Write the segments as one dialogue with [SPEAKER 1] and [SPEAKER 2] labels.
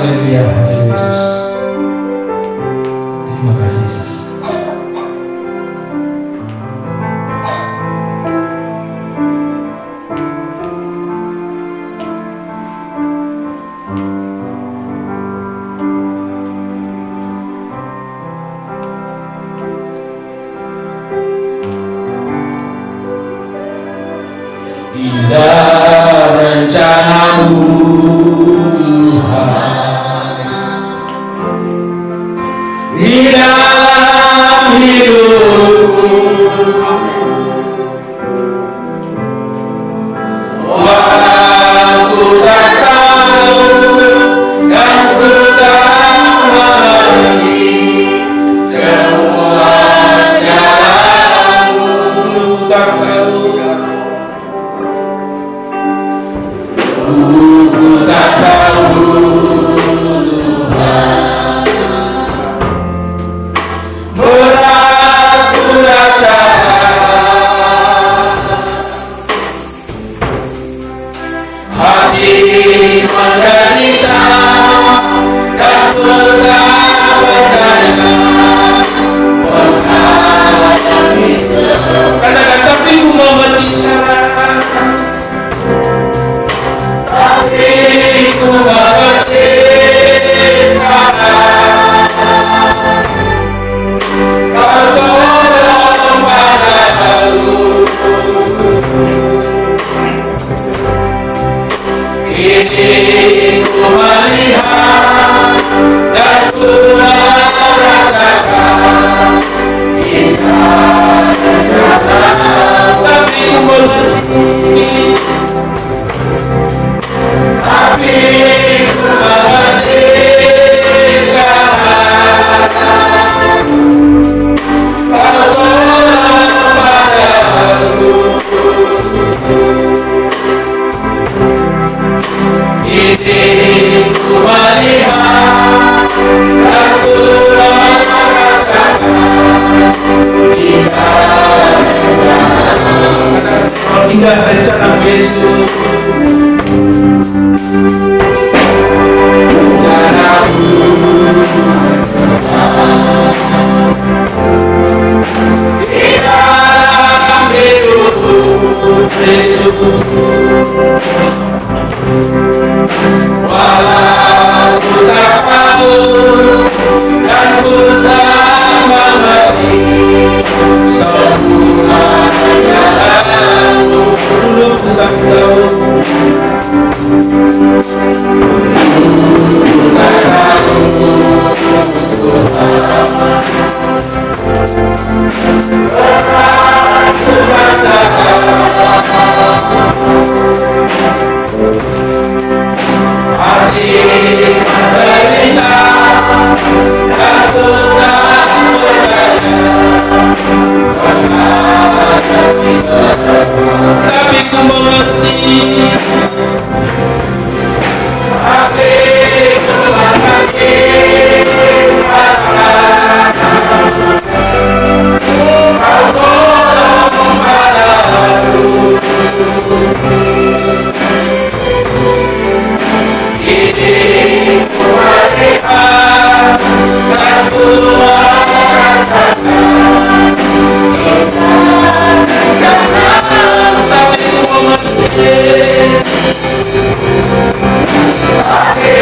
[SPEAKER 1] Haleluya, haleluya Yesus. Terima kasih Yesus. Indah rencana-Mu Tuhan di dalam hidupku, walau tak tahu dan ku tak mengerti semua jalan-Mu, tak tahu. Ku tak tahu Tuhan, berat ku rasa, hati menderita dan berat berdaya, mengalami semua. Katakan tapi ku mengerti sekarang. Ku mengerti sekarang, Kau tolong padaku. Kini ku melihat dan ku merasakan indah rencana-Mu, tapi ku mengerti. Tapi ku mengerti sekarang, Kau tolong padaku. Kini ku melihat dan ku merasakan indah rencana-Mu. Indah rencana-Mu Yesus. Walau ku tak tahu dan ku tak mengerti semua jalan-Mu, dulu ku tak tahu. Ku tak tahu Tuhan, berat ku rasakan, hati menderita dan ku tak berdaya, menghadapi semua, tapi ku mengerti. Tapi ku mengerti sekarang, Kau tolong padaku. Kini ku melihat dan ku merasakan indah rencana-Mu, tapi ku mengerti. Tapi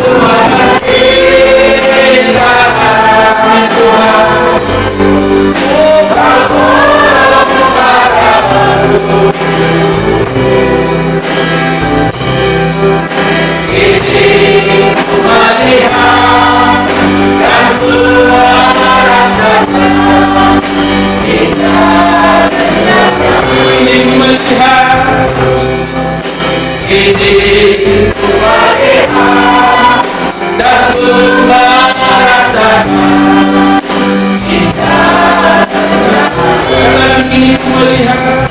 [SPEAKER 1] ku mengerti sekarang Tuhan, Kau tolong padaku. Kini ku melihat dan ku merasakan indah rencana-Mu. Kini ku melihat, kini ku melihat dan ku merasakan indah rencana-Mu. Kini ku melihat,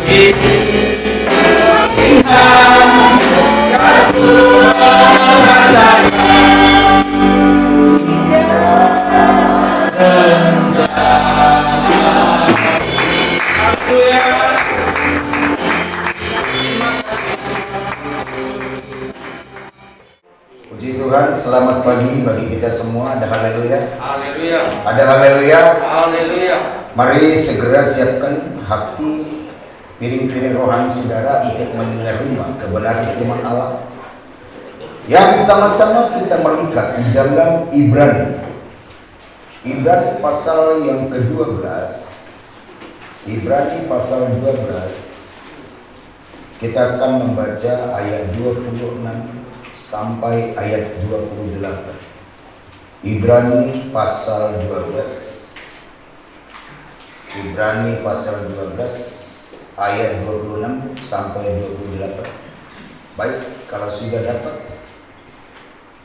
[SPEAKER 1] kini ku melihat dan ku merasakan rencana-Mu. Haleluya.
[SPEAKER 2] Tuhan, selamat pagi bagi kita semua. Ada haleluya.
[SPEAKER 1] Haleluya.
[SPEAKER 2] Ada haleluya.
[SPEAKER 1] Haleluya.
[SPEAKER 2] Mari segera siapkan hati, piring-piring rohani saudara untuk menerima kebenaran firman Allah. Yang sama-sama kita melihat di dalam Ibrani. Ibrani pasal yang ke-12. Ibrani pasal 12. Kita akan membaca ayat 26 sampai ayat 28. Ibrani pasal 12. Ibrani pasal 12 ayat 26 sampai 28. Baik, kalau sudah dapat,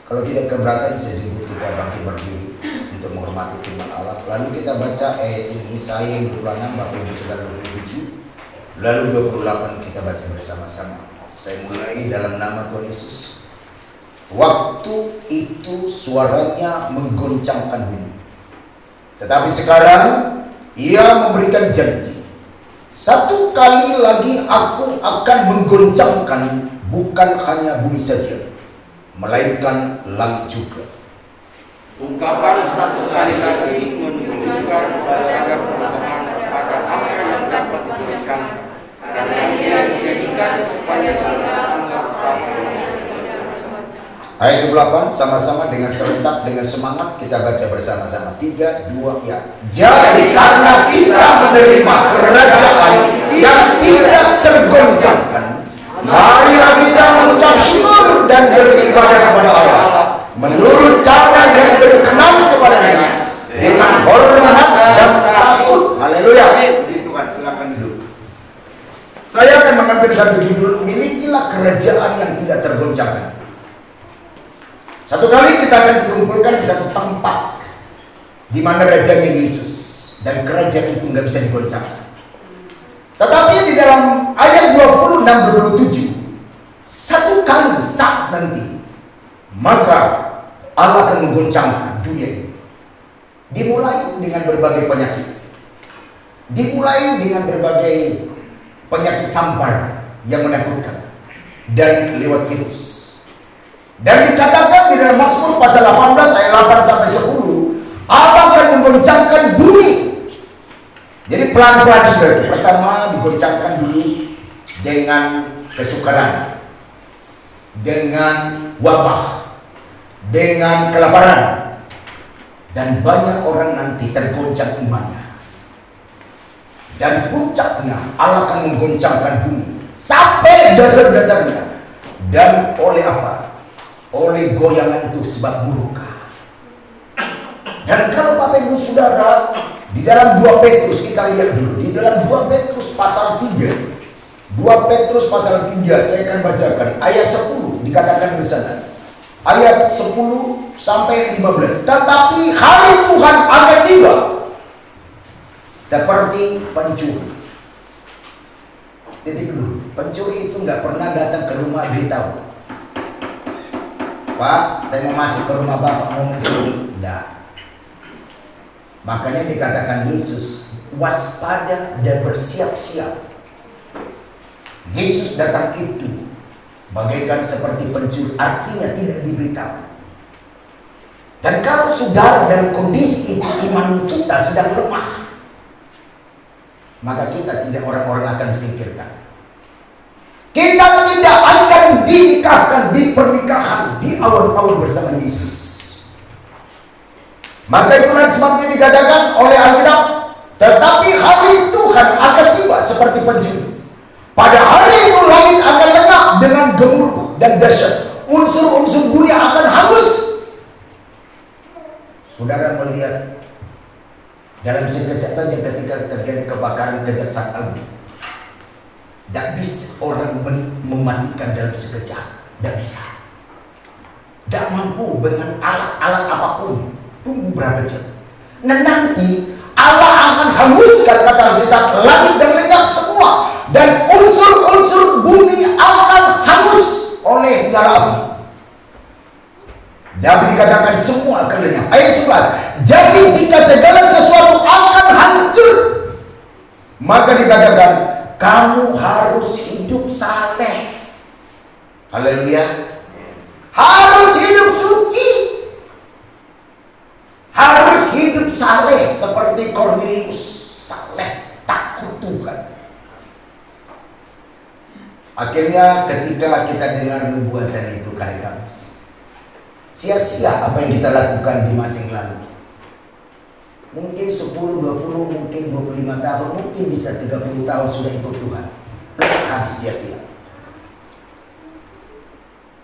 [SPEAKER 2] kalau tidak keberatan saya sebut kita bangkit berdiri untuk menghormati firman Allah. Lalu kita baca ayat ini, Yesaya 26 Bapak Ibu Saudara 27. Lalu 28 kita baca bersama-sama. Saya mulai dalam nama Tuhan Yesus. Waktu itu suaranya menggoncangkan bumi. Tetapi sekarang ia memberikan janji. Satu kali lagi aku akan menggoncangkan bukan hanya bumi saja, melainkan langit juga.
[SPEAKER 1] Ungkapan satu kali lagi menunjukkan pada perubahan pada apa yang dapat digoncang, karena ia dijadikan supaya kita
[SPEAKER 2] Ayat 28 sama-sama dengan serentak, dengan semangat kita baca bersama-sama. 3, 2, ya. Jadi karena kita menerima kerajaan yang tidak tergoncangkan, marilah kita mengucap syukur dan beribadah kepada Allah menurut cara yang berkenan kepada-Nya dengan hormat dan takut. Haleluya. Tuhan, silakan duduk. Saya akan mengambil satu judul, milikilah kerajaan yang tidak tergoncangkan. Satu kali kita akan dikumpulkan di satu tempat di mana rajanya Yesus, dan kerajaan itu nggak bisa digoncangkan. Tetapi di dalam ayat 26-27, satu kali saat nanti maka Allah akan menggoncangkan dunia ini. Dimulai dengan berbagai penyakit, dimulai dengan berbagai penyakit sampar yang menakutkan, dan lewat virus. Dan dikatakan di dalam Mazmur pasal 18 ayat 8 sampai 10, Allah akan menggoncangkan bumi. Jadi pelan-pelan saudara. Pertama digoncangkan dulu dengan kesukaran, dengan wabah, dengan kelaparan, dan banyak orang nanti tergoncang imannya. Dan puncaknya Allah akan menggoncangkan bumi sampai dasar-dasarnya. Dan oleh apa? Oleh goyangan itu sebab murka. Dan kalau Bapak Ibu Saudara, di dalam 2 Petrus kita lihat dulu, di dalam 2 Petrus pasal 3. 2 Petrus pasal 3 saya akan bacakan ayat 10, dikatakan di sana. Ayat 10 sampai 15. Tetapi hari Tuhan akan tiba seperti pencuri. Titik dulu. Pencuri itu nggak pernah datang ke rumah beritahu, Pak, saya mau masuk ke rumah Bapak mau mencuri. Tidak. Makanya dikatakan Yesus, waspada dan bersiap-siap. Yesus datang itu bagaikan seperti pencuri, artinya tidak diberitahu. Dan kalau saudara dalam kondisi itu iman kita sedang lemah, maka kita tidak, orang-orang akan disingkirkan. Kita tidak akan dinikahkan di pernikahan di awal-awal bersama Yesus. Maka itulah sebabnya dikatakan oleh Alkitab, tetapi hari Tuhan akan tiba seperti pencuri. Pada hari itu langit akan lenyap dengan gemuruh dan dahsyat. Unsur-unsur dunia akan hangus. Saudara melihat dalam sekejap saja ketika terjadi kebakaran Kejaksaan Agung, tidak bisa orang mematikan dalam sekejap. Tidak bisa. Tidak mampu dengan alat-alat apapun. Tunggu berapa jam. Nah nanti Allah akan hanguskan, kata Alkitab, langit dan lenyap semua. Dan unsur-unsur bumi akan hangus oleh nyala api. Dan dikatakan semua akan lenyap. Ayat 11. Jadi jika segala sesuatu akan hancur, maka dikatakan kamu harus hidup saleh. Haleluya. harus hidup suci, harus hidup saleh seperti Kornelius, saleh, takut Tuhan. Akhirnya ketika kita dengar nubuatan itu hari Kamis, sia-sia apa yang kita lakukan di masa yang lalu. Mungkin 10, 20, mungkin 25 tahun, mungkin bisa 30 tahun sudah ikut Tuhan. Habis sia-sia.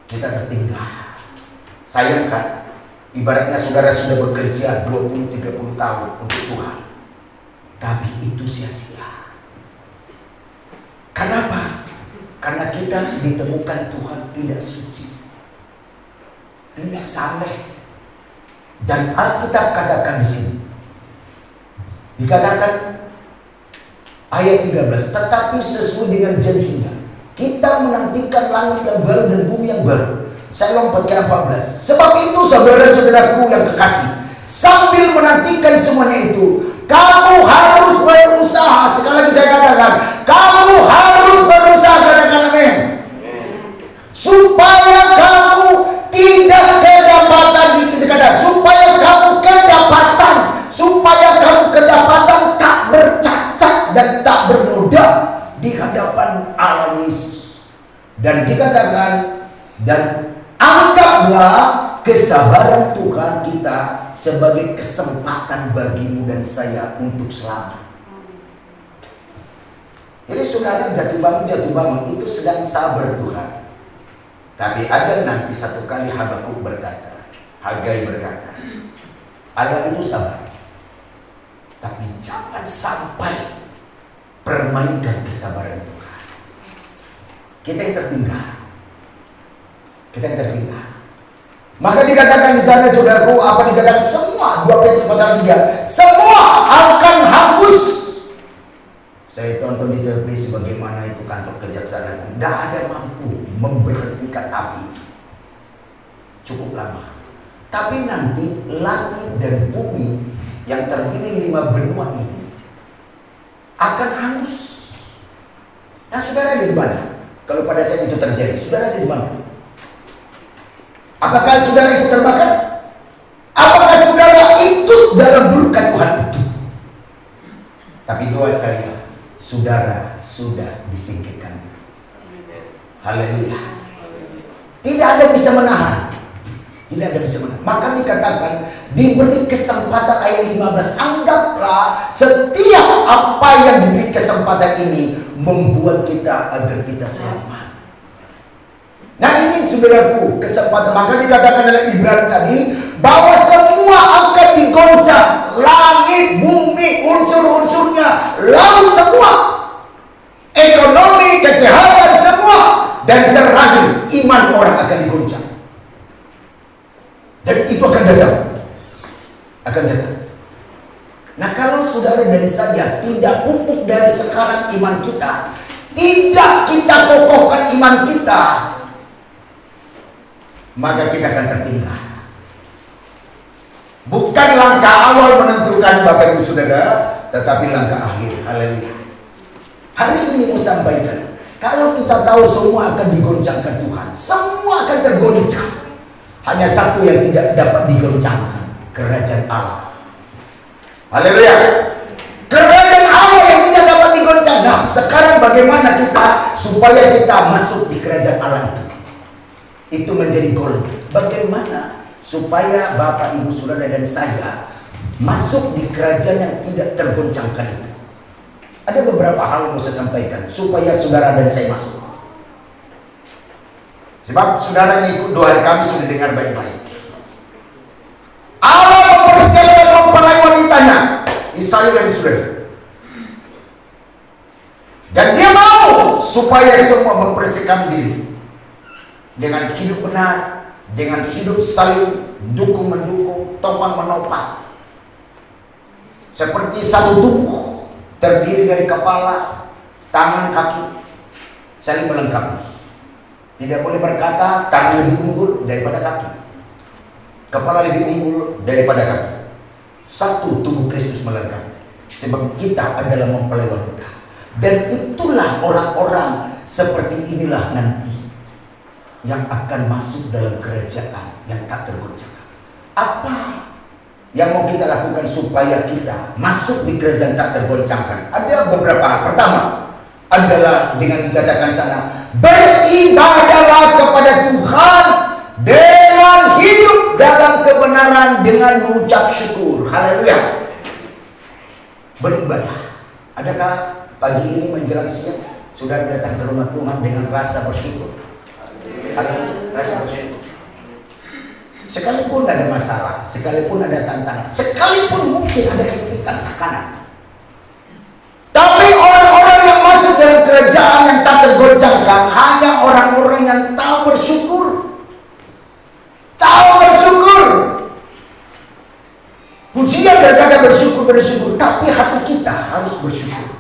[SPEAKER 2] Kita tertinggal. Sayang kan? Ibaratnya saudara sudah bekerja 20-30 tahun untuk Tuhan, tapi itu sia-sia. Kenapa? Karena kita ditemukan Tuhan tidak suci, tidak saleh. Dan Alkitab katakan di sini, dikatakan ayat 13, tetapi sesuai dengan janjinya kita menantikan langit yang baru dan bumi yang baru. Saya lompat ke 14. Sebab itu saudara-saudaraku yang kekasih, sambil menantikan semuanya itu, kamu harus berusaha. Sekali lagi saya katakan, kamu harus berusaha. Katakan amin. Supaya kamu tidak kedapatan, supaya kamu kedapatan, supaya kamu kedapatan tak bercacat dan tak bernoda di hadapan Allah Yesus. Dan dikatakan, dan anggaplah kesabaran Tuhan kita sebagai kesempatan bagimu dan saya untuk selamat. Jadi saudara jatuh bangun itu sedang sabar Tuhan. Tapi ada nanti satu kali Habakuk berkata, Hagai berkata, Allah itu sabar, tapi jangan sampai permainkan kesabaran Tuhan. Kita yang tertinggal. Maka dikatakan di sana saudaraku, apa dikatakan? Semua, 2 Petrus pasal 3, semua akan hangus. Saya tonton di televisi bagaimana itu kantor kejaksaan, tidak ada mampu memberhentikan api. Cukup lama. Tapi nanti langit dan bumi yang terdiri 5 benua ini akan hangus. Nah saudara ada di mana? Kalau pada saat itu terjadi, saudara ada di mana? Apakah saudara ikut terbakar? Apakah saudara ikut dalam berkat Tuhan itu? Tapi doa saya, saudara sudah disingkirkan. Haleluya. Tidak ada yang bisa menahan. Tidak ada yang bisa menahan. Maka dikatakan, diberi kesempatan ayat 15. Anggaplah setiap apa yang diberi kesempatan ini membuat kita agar kita selamat. Nah ini saudaraku kesempatan. Maka dikatakan dalam Ibrani tadi bahwa semua akan digoncang, langit, bumi, unsur-unsurnya, laut semua, ekonomi, kesehatan semua, dan terakhir iman orang akan digoncang. Dan itu akan datang. Nah kalau saudara dan saya tidak pupuk dari sekarang iman kita, tidak kita kokohkan iman kita, maka kita akan tertinggal. Bukan langkah awal menentukan Bapak Ibu Saudara, tetapi langkah akhir. Haleluya. Hari ini mau sampaikan, kalau kita tahu semua akan digoncangkan Tuhan, semua akan tergoncang. Hanya satu yang tidak dapat digoncangkan, kerajaan Allah. Haleluya. Kerajaan Allah yang tidak dapat digoncang. Nah, sekarang bagaimana kita supaya kita masuk di kerajaan Allah itu? Itu menjadi goal. Bagaimana supaya Bapak Ibu Saudara dan saya masuk di kerajaan yang tidak tergoncangkan itu? Ada beberapa hal yang mau saya sampaikan supaya saudara dan saya masuk. Sebab saudara yang ikut doa kami sudah dengar baik-baik. Allah mempersiapkan mempelai wanitanya, Yesaya dan saudara. Dan dia mau supaya semua membersihkan diri dengan hidup benar, dengan hidup saling dukung-mendukung, topang-menopang. Seperti satu tubuh terdiri dari kepala, tangan, kaki, saling melengkapi. Tidak boleh berkata tangan lebih unggul daripada kaki, kepala lebih unggul daripada kaki. Satu tubuh Kristus melengkapi. Sebab kita adalah mempelai wanita. Dan itulah orang-orang seperti inilah nanti. yang akan masuk dalam kerajaan yang tak tergoncangkan. Apa yang mau kita lakukan supaya kita masuk di kerajaan tak tergoncangkan? Ada beberapa hal. Pertama adalah dengan dikatakan sana, beribadahlah kepada Tuhan dengan hidup dalam kebenaran dengan mengucap syukur. Haleluya. Beribadah. Adakah pagi ini menjelang siang saudara datang ke rumah Tuhan dengan rasa bersyukur? Haleluya. Rasa bersyukur. Sekalipun ada masalah, sekalipun ada tantangan, sekalipun mungkin ada kritikan, tekanan, tapi orang-orang yang masuk dalam kerajaan yang tak tergoncangkan hanya orang-orang yang tahu bersyukur. Tahu bersyukur. Pujian berkata bersyukur, tapi hati kita harus bersyukur.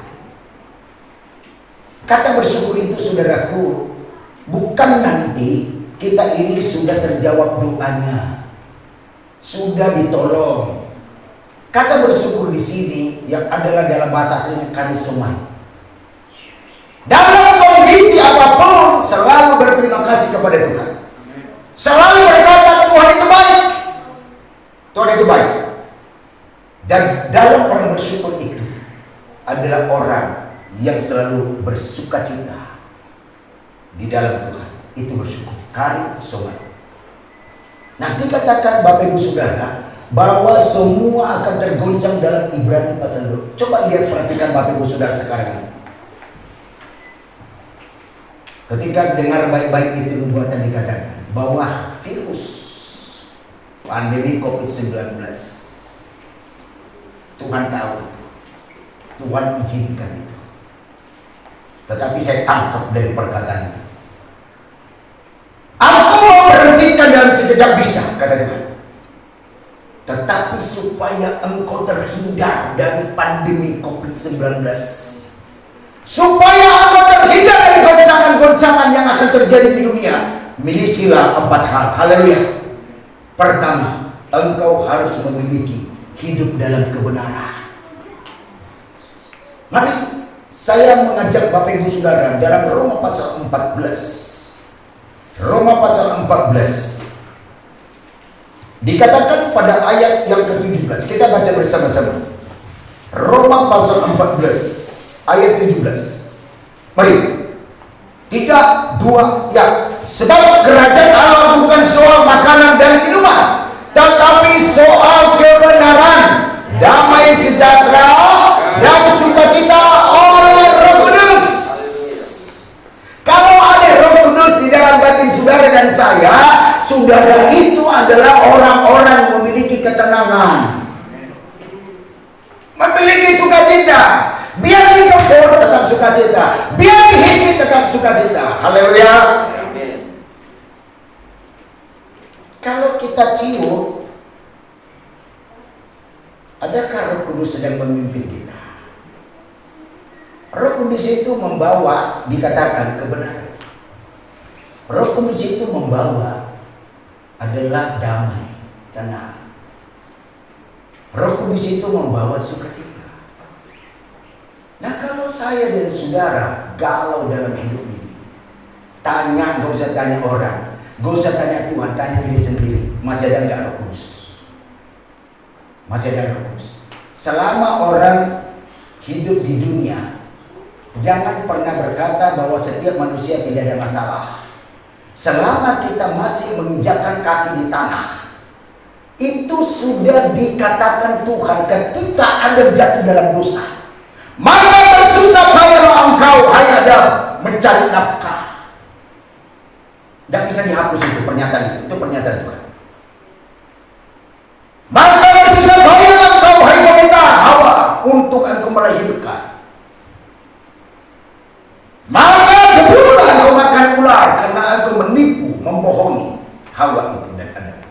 [SPEAKER 2] Kata bersyukur itu, saudaraku, bukan nanti kita ini sudah terjawab doanya, sudah ditolong. Kata bersyukur di sini yang adalah dalam bahasa aslinya karisomai. Dalam kondisi apapun selalu berterima kasih kepada Tuhan. Selalu berkata Tuhan itu baik. Tuhan itu baik. Dan dalam orang bersyukur itu adalah orang yang selalu bersukacita di dalam Tuhan. Itu bersyukur. Karisomai. Nah, dikatakan Bapak Ibu Saudara bahwa semua akan tergoncang dalam Ibrani pasal 2. Coba lihat, perhatikan Bapak Ibu Saudara sekarang ini. Ketika dengar baik-baik itu nubuatan dikatakan bahwa virus pandemi COVID-19, Tuhan tahu, Tuhan izinkan itu. Tetapi saya tangkap dari perkataan itu. Aku mau berhentikan dalam sekejap bisa, kata Tuhan. Tetapi supaya engkau terhindar dari pandemi COVID-19, supaya engkau terhindar dari goncangan-goncangan yang akan terjadi di dunia, milikilah 4 hal. Haleluya. Pertama, engkau harus memiliki hidup dalam kebenaran. Mari saya mengajak Bapak Ibu Saudara dalam Roma pasal 14. Roma pasal 14 dikatakan pada ayat yang ke-17. Kita baca bersama-sama. Roma pasal 14 ayat 17. Mari. 3, 2, ya. Sebab kerajaan Allah bukan soal makanan dan minuman, tetapi soal kebenaran, damai sejahtera, dan sukacita oleh Roh Kudus. Kalau ada Roh Kudus di dalam batin saudara dan saya, saudara itu adalah orang-orang yang memiliki ketenangan, memiliki sukacita. Biar di kebun tetap sukacita, biar di hidup tetap sukacita. Haleluya. Kalau kita cium, adakah Roh Kudus sedang memimpin kita? Roh Kudus itu membawa, dikatakan kebenaran. Roh Kudus itu membawa adalah damai, tenang. Roh Kudus itu membawa sukacita. Nah, kalau saya dan saudara galau dalam hidup ini, tanya, gak usah tanya orang, gak usah tanya Tuhan, tanya diri sendiri. Masih ada nggak Roh Kudus? Masih ada Roh Kudus. Selama orang hidup di dunia, jangan pernah berkata bahwa setiap manusia tidak ada masalah. Selama kita masih menginjakkan kaki di tanah, itu sudah dikatakan Tuhan ketika Adam jatuh dalam dosa, maka bersusah payahlah engkau, hai Adam, mencari nafkah. Tidak bisa dihapus itu pernyataan itu pernyataan Tuhan. Maka bersusah payahlah engkau, hai wanita Hawa, untuk engkau melahirkan. Maka debulah engkau makan ular, karena engkau menipu, membohongi Hawa itu dan Adam.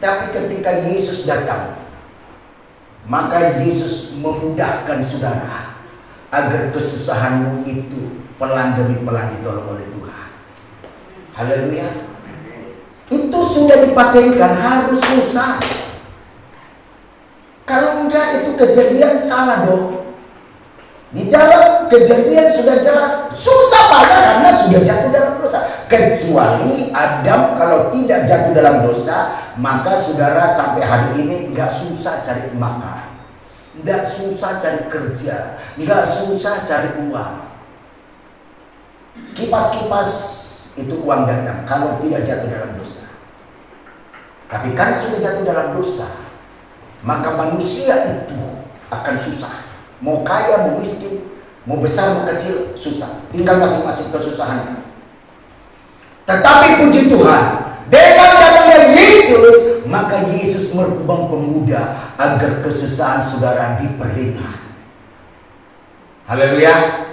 [SPEAKER 2] Tapi ketika Yesus datang, maka Yesus memudahkan saudara agar kesusahanmu itu pelan demi pelan ditolong oleh Tuhan. Haleluya. Itu sudah dipatenkan, harus susah. Kalau enggak, itu kejadian salah dong. Di dalam kejadian sudah jelas susah payah karena sudah jatuh dalam dosa. Kecuali Adam kalau tidak jatuh dalam dosa, maka saudara sampai hari ini nggak susah cari makan, nggak susah cari kerja, nggak susah cari uang. Kipas-kipas itu uang datang kalau tidak jatuh dalam dosa. Tapi karena sudah jatuh dalam dosa, maka manusia itu akan susah. Mau kaya, mau miskin, mau besar, mau kecil, susah. Tinggal masing-masing kesusahannya. Tetapi puji Tuhan, dengan datangnya Yesus, maka Yesus merupakan pemuda agar kesusahan saudara diperingan. Haleluya.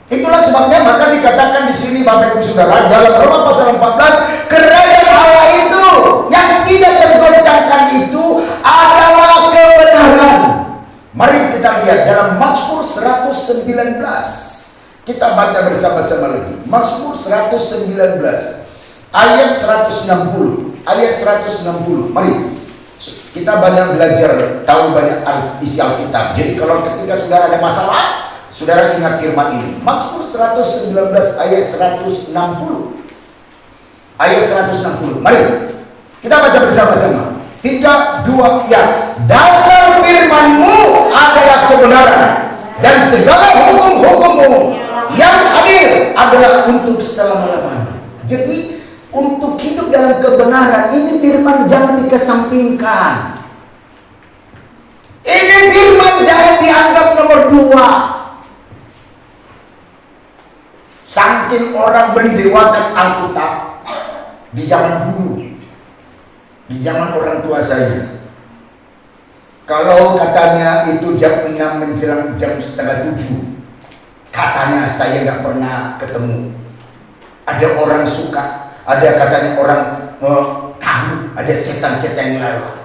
[SPEAKER 2] Itulah sebabnya maka dikatakan di sini Bapak Ibu Saudara dalam Roma pasal 14, kerajaan Allah itu yang tidak tergoncangkan itu adalah kebenaran. Mari kita lihat dalam Mazmur 119. Kita baca bersama-sama lagi. Mazmur 119 ayat 160. Ayat 160. Mari. Kita banyak belajar, tahu banyak isi Alkitab. Jadi kalau ketika saudara ada masalah, saudara ingat firman ini. Mazmur 119 ayat 160. Ayat 160. Mari. Kita baca bersama-sama. 3, 2, ya. Dasar firman-Mu adalah kebenaran, dan segala hukum-hukum-Mu yang adil adalah untuk selama-lamanya. Jadi untuk hidup dalam kebenaran ini firman jangan dikesampingkan. Ini firman jangan dianggap nomor 2. Saking orang mendewakan Alkitab di zaman dulu, di zaman orang tua saya. Kalau katanya itu jam 6 menjelang jam setengah 7, katanya saya nggak pernah ketemu. Ada orang suka, ada katanya orang tahu, ada setan-setan yang lewat.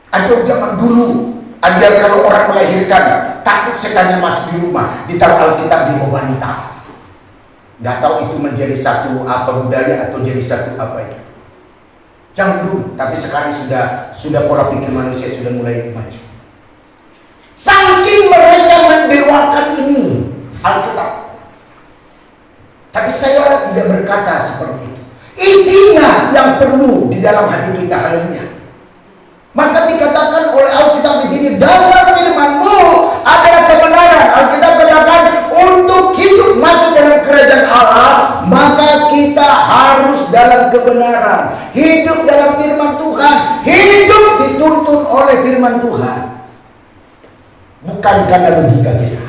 [SPEAKER 2] Ada zaman dulu, ada kalau orang melahirkan takut setannya masuk di rumah, ditaruh Alkitab di bawah bantal. Nggak tahu itu menjadi satu apa budaya atau jadi satu apa itu. Jangan dulu, tapi sekarang sudah pola pikir manusia sudah mulai maju. Saking mereka mendewakan ini Alkitab. Tapi saya tidak berkata seperti itu. Isinya yang perlu di dalam hati kita, haleluya. Maka dikatakan oleh Alkitab di sini, dasar firman-Mu adalah kebenaran. Alkitab katakan untuk hidup masuk dalam kerajaan Allah, maka kita harus dalam kebenaran, hidup dalam firman Tuhan, hidup dituntun oleh firman Tuhan, bukan karena logika kita.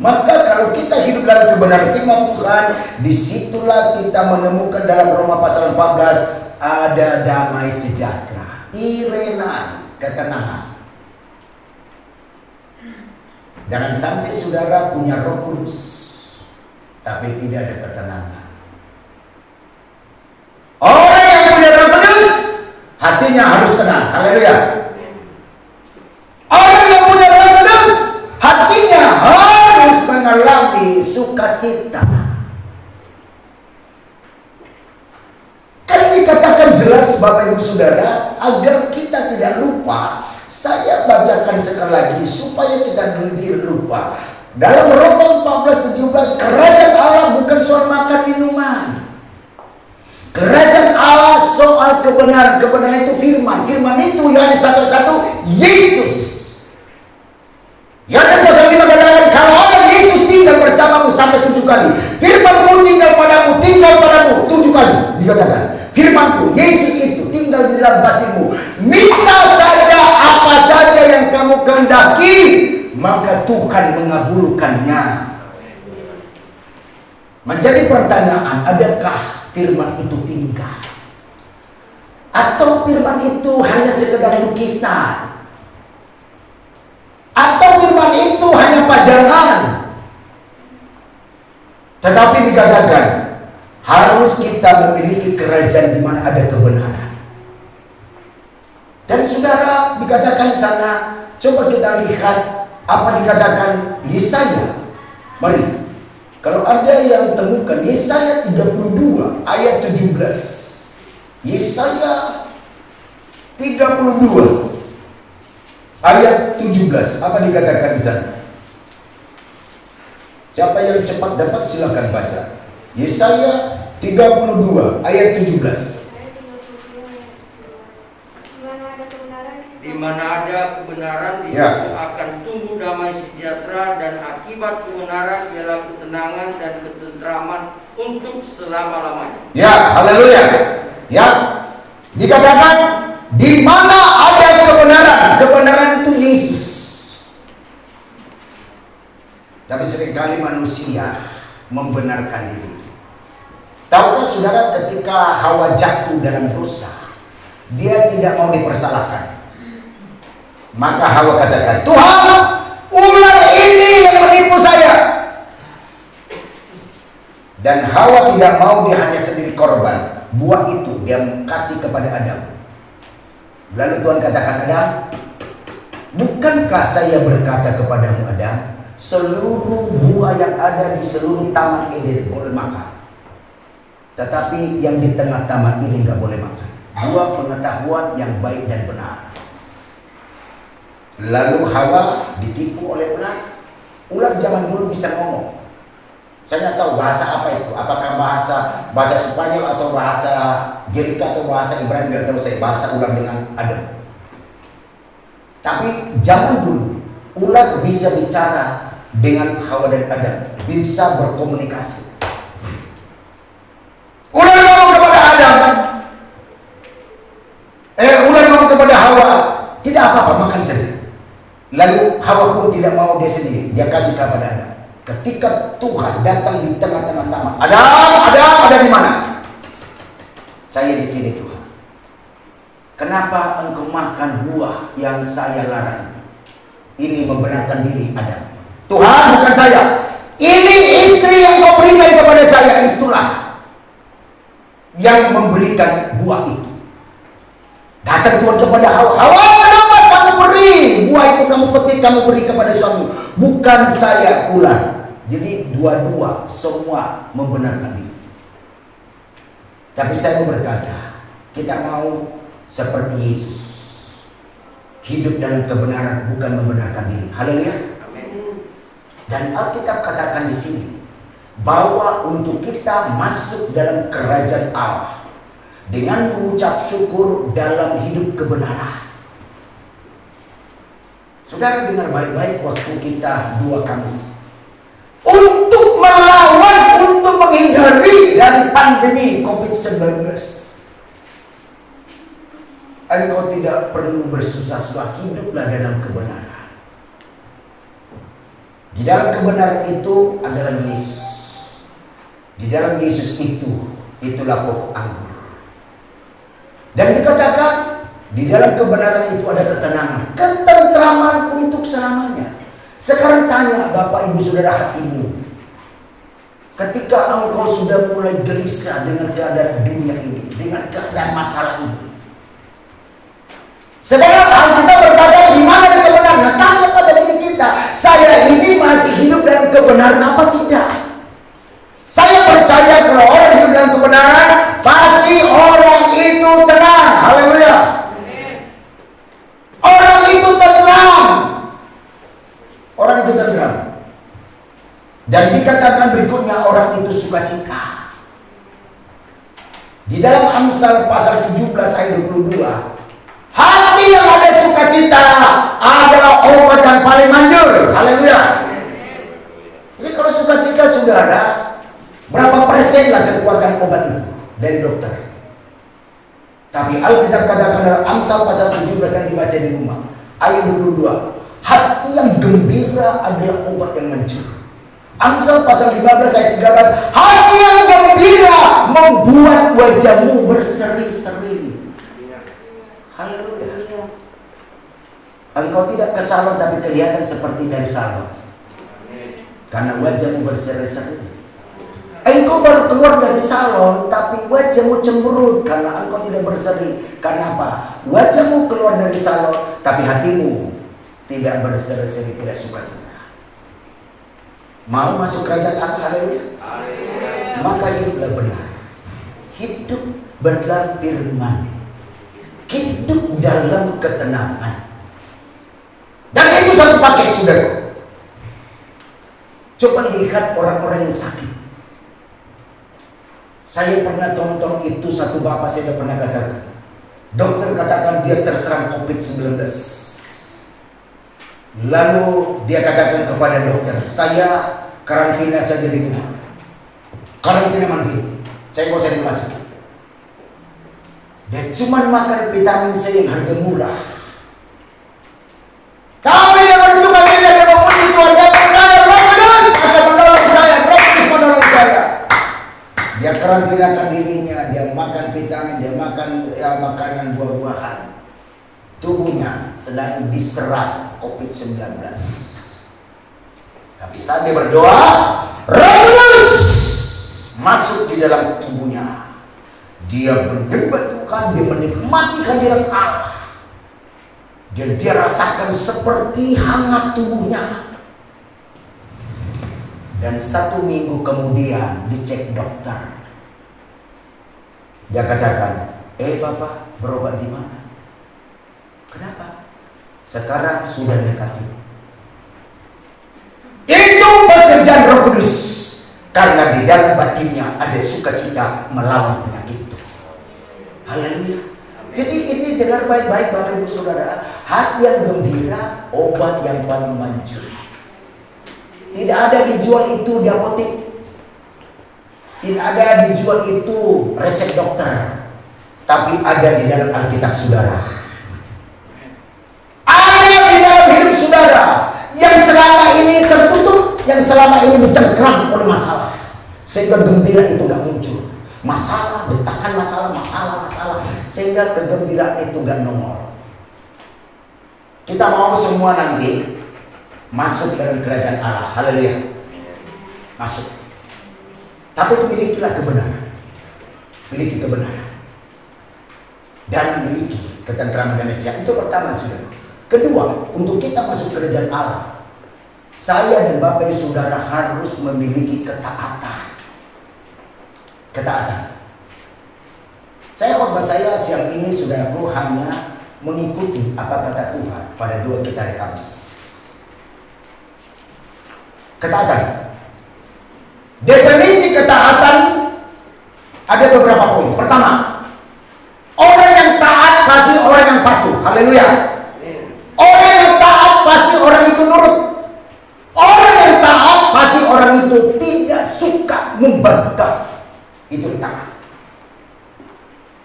[SPEAKER 2] Maka kalau kita hidup dalam kebenaran firman Tuhan, disitulah kita menemukan dalam Roma pasal 14 ada damai sejahtera, irena, ketenangan. Jangan sampai saudara punya Roh Kudus tapi tidak ada ketenangan. Orang yang punya Roh Kudus hatinya harus tenang. Haleluya. Orang yang punya Roh Kudus hatinya harus mengalami sukacita. Kan dikatakan jelas Bapak Ibu Saudara, agar kita tidak lupa. Saya bacakan sekali lagi supaya kita tidak lupa. Dalam Roma 14:17, kerajaan Allah bukan soal makan minuman. Kerajaan Allah soal kebenaran. Kebenaran itu firman. Firman itu Yohanes 1:1 Yesus. Yohanes 1:5 katakan kalau ada Yesus tinggal bersamamu sampai 7 kali. Firman-Ku tinggal padamu 7 kali dikatakan. Firman-Ku, Yesus itu tinggal di dalam batinmu. Minta saja apa saja yang kamu kehendaki, maka Tuhan mengabulkannya. Menjadi pertanyaan, adakah firman itu tinggal? Atau firman itu hanya sekedar lukisan? Atau firman itu hanya pajangan? Tetapi dikatakan harus kita memiliki kerajaan di mana ada kebenaran. Dan saudara dikatakan di sana, coba kita lihat apa dikatakan Yesaya. Mari, kalau ada yang temukan Yesaya 32 ayat 17. Yesaya 32 ayat 17. Apa dikatakan di sana? Siapa yang cepat dapat silakan baca. Yesaya 32 ayat 17.
[SPEAKER 1] Di mana ada kebenaran, di
[SPEAKER 2] Ya.
[SPEAKER 1] situ akan tumbuh damai sejahtera, dan akibat kebenaran ialah ketenangan dan ketentraman untuk selama-lamanya.
[SPEAKER 2] Ya, haleluya. Ya, dikatakan di mana ada kebenaran. Kebenaran itu Yesus. Tapi seringkali manusia membenarkan diri. Tahukah saudara, ketika Hawa jatuh dalam dosa, dia tidak mau dipersalahkan. Maka Hawa katakan, Tuhan, ular ini yang menipu saya. Dan Hawa tidak mau dia hanya sendiri korban. Buah itu dia kasih kepada Adam. Lalu Tuhan katakan, Adam, bukankah saya berkata kepadamu, Adam, seluruh buah yang ada di seluruh taman Eden boleh makan, tetapi yang di tengah taman ini nggak boleh makan, buah pengetahuan yang baik dan benar. Lalu Hawa ditipu oleh ular. Ular zaman dulu bisa ngomong. Saya nggak tahu bahasa apa itu. Apakah bahasa Spanyol atau bahasa Jerika atau bahasa Ibrani, nggak tahu saya. Bahasa ular dengan Adam. Tapi zaman dulu ular bisa bicara dengan Hawa dan Adam, bisa berkomunikasi. Ular ngomong kepada Adam, ular ngomong kepada Hawa, tidak apa-apa, makan saja. Lalu Hawa pun tidak mau dia sendiri, dia kasih kepada Adam. Ketika Tuhan datang di tengah-tengah taman, Adam, ada di mana? Saya di sini, Tuhan. Kenapa engkau makan buah yang saya larang? Ini membenarkan diri Adam. Tuhan, bukan saya. Ini istri yang kau berikan kepada saya, itulah yang memberikan buah itu. Datang Tuhan kepada Hawa. Hawa, kenapa kamu beri buah itu, kamu petik, kamu beri kepada suamimu? Bukan saya, ular. Jadi dua-dua semua membenarkan diri. Tapi saya mau berkata, kita mau seperti Yesus, hidup dalam kebenaran, bukan membenarkan diri. Haleluya. Dan Alkitab katakan di sini bahwa untuk kita masuk dalam kerajaan Allah dengan mengucap syukur dalam hidup kebenaran. Saudara dengar baik-baik waktu kita 2 Kamis. Untuk melawan, untuk menghindari dari pandemi COVID-19. Engkau tidak perlu bersusah-susah, hiduplah dalam kebenaran. Di dalam kebenaran itu adalah Yesus. Di dalam Yesus itulah pokok anggur. Dan dikatakan di dalam kebenaran itu ada ketenangan, ketentraman untuk selamanya. Sekarang tanya Bapak Ibu Saudara hatimu, ketika engkau sudah mulai gelisah dengan keadaan dunia ini, dengan keadaan masalah ini, sebenarnya kita berkata di mana kebenaran? Nah, tanya pada diri kita, saya ini masih hidup dalam kebenaran apa tidak? Saya percaya kalau orang hidup dalam kebenaran, pasti orang itu tenang. Haleluya. Orang itu tenang. Orang itu tenang. Dan dikatakan berikutnya, orang itu sukacita. Di dalam Amsal pasal 17 ayat 22, hati yang ada sukacita adalah obat yang paling manjur. Haleluya. Jadi kalau sukacita saudara, berapa persen lah kekuatan obat itu dari dokter? Tapi Alkitab katakan dalam Amsal pasal 17 yang dibaca di rumah, ayat 22, hati yang gembira adalah obat yang manjur. Amsal pasal 15 ayat 13, hati yang gembira membuat wajahmu berseri-seri. Haleluya. Engkau tidak ke salon tapi kelihatan seperti dari salon, karena wajahmu berseri-seri. Engkau baru keluar dari salon tapi wajahmu cemberut karena engkau tidak berseri. Karena apa? Wajahmu keluar dari salon tapi hatimu tidak berseri-seri, tidak sukacita. Mau masuk kerajaan Allah? Haleluya. Maka hiduplah benar, hidup dalam firman, hidup dalam ketenangan. Dan itu satu paket, saudara. Coba lihat orang-orang yang sakit. Saya pernah tonton itu, satu bapak saya pernah katakan, dokter katakan dia terserang COVID-19. Lalu dia katakan kepada dokter, saya karantina saja di rumah, karantina mandiri, saya mau saya masuk. Dia cuma makan vitamin C yang harga murah. Tapi dia bersuka cita, dia memuji Tuhan, saya percaya Roh Kudus akan menolong saya, Roh Kudus menolong saya. Dia karantinakan dirinya, dia makan vitamin, dia makan makanan buah-buahan. Tubuhnya sedang diserang COVID-19. Tapi saat dia berdoa, Roh Kudus masuk di dalam tubuhnya. Dia menyembah Tuhan, dia menikmati kehadiran Allah. Dan dia rasakan seperti hangat tubuhnya. Dan 1 minggu kemudian dicek dokter. Dia katakan, Bapak berobat di mana? Kenapa? Sekarang sudah negatif. Itu pekerjaan Roh Kudus. Karena di dalam batinnya ada sukacita melawan penyakit itu. Haleluya. Jadi ini dengar baik-baik Bapak Ibu Saudara. Hati yang gembira, obat yang paling manjur. Tidak ada dijual itu di apotek. Tidak ada dijual itu resep dokter. Tapi ada di dalam Alkitab saudara. Ada di dalam hidup saudara yang selama ini tertutup, yang selama ini dicengkram oleh masalah. Sehingga gembira itu gak muncul. Masalah, bentakan masalah. Sehingga kegembiraan itu gak nongol. Kita mau semua nanti masuk dalam kerajaan Allah. Haleluya. Masuk. Tapi milikilah kebenaran. Miliki kebenaran. Dan miliki ketentraman dan kesejahteraan. Itu pertama saudara. Kedua, untuk kita masuk kerajaan Allah, saya dan Bapak Ibu Saudara harus memiliki ketaatan. Ketaatan. Khotbah saya siang ini saudaraku hanya mengikuti apa kata Tuhan pada 2 kita hari Kamis. Ketaatan. Definisi ketaatan ada beberapa poin. Pertama, orang yang taat pasti orang yang patuh. Haleluya. Orang yang taat pasti orang itu nurut. Orang yang taat pasti orang itu tidak suka membantah. Itu taat.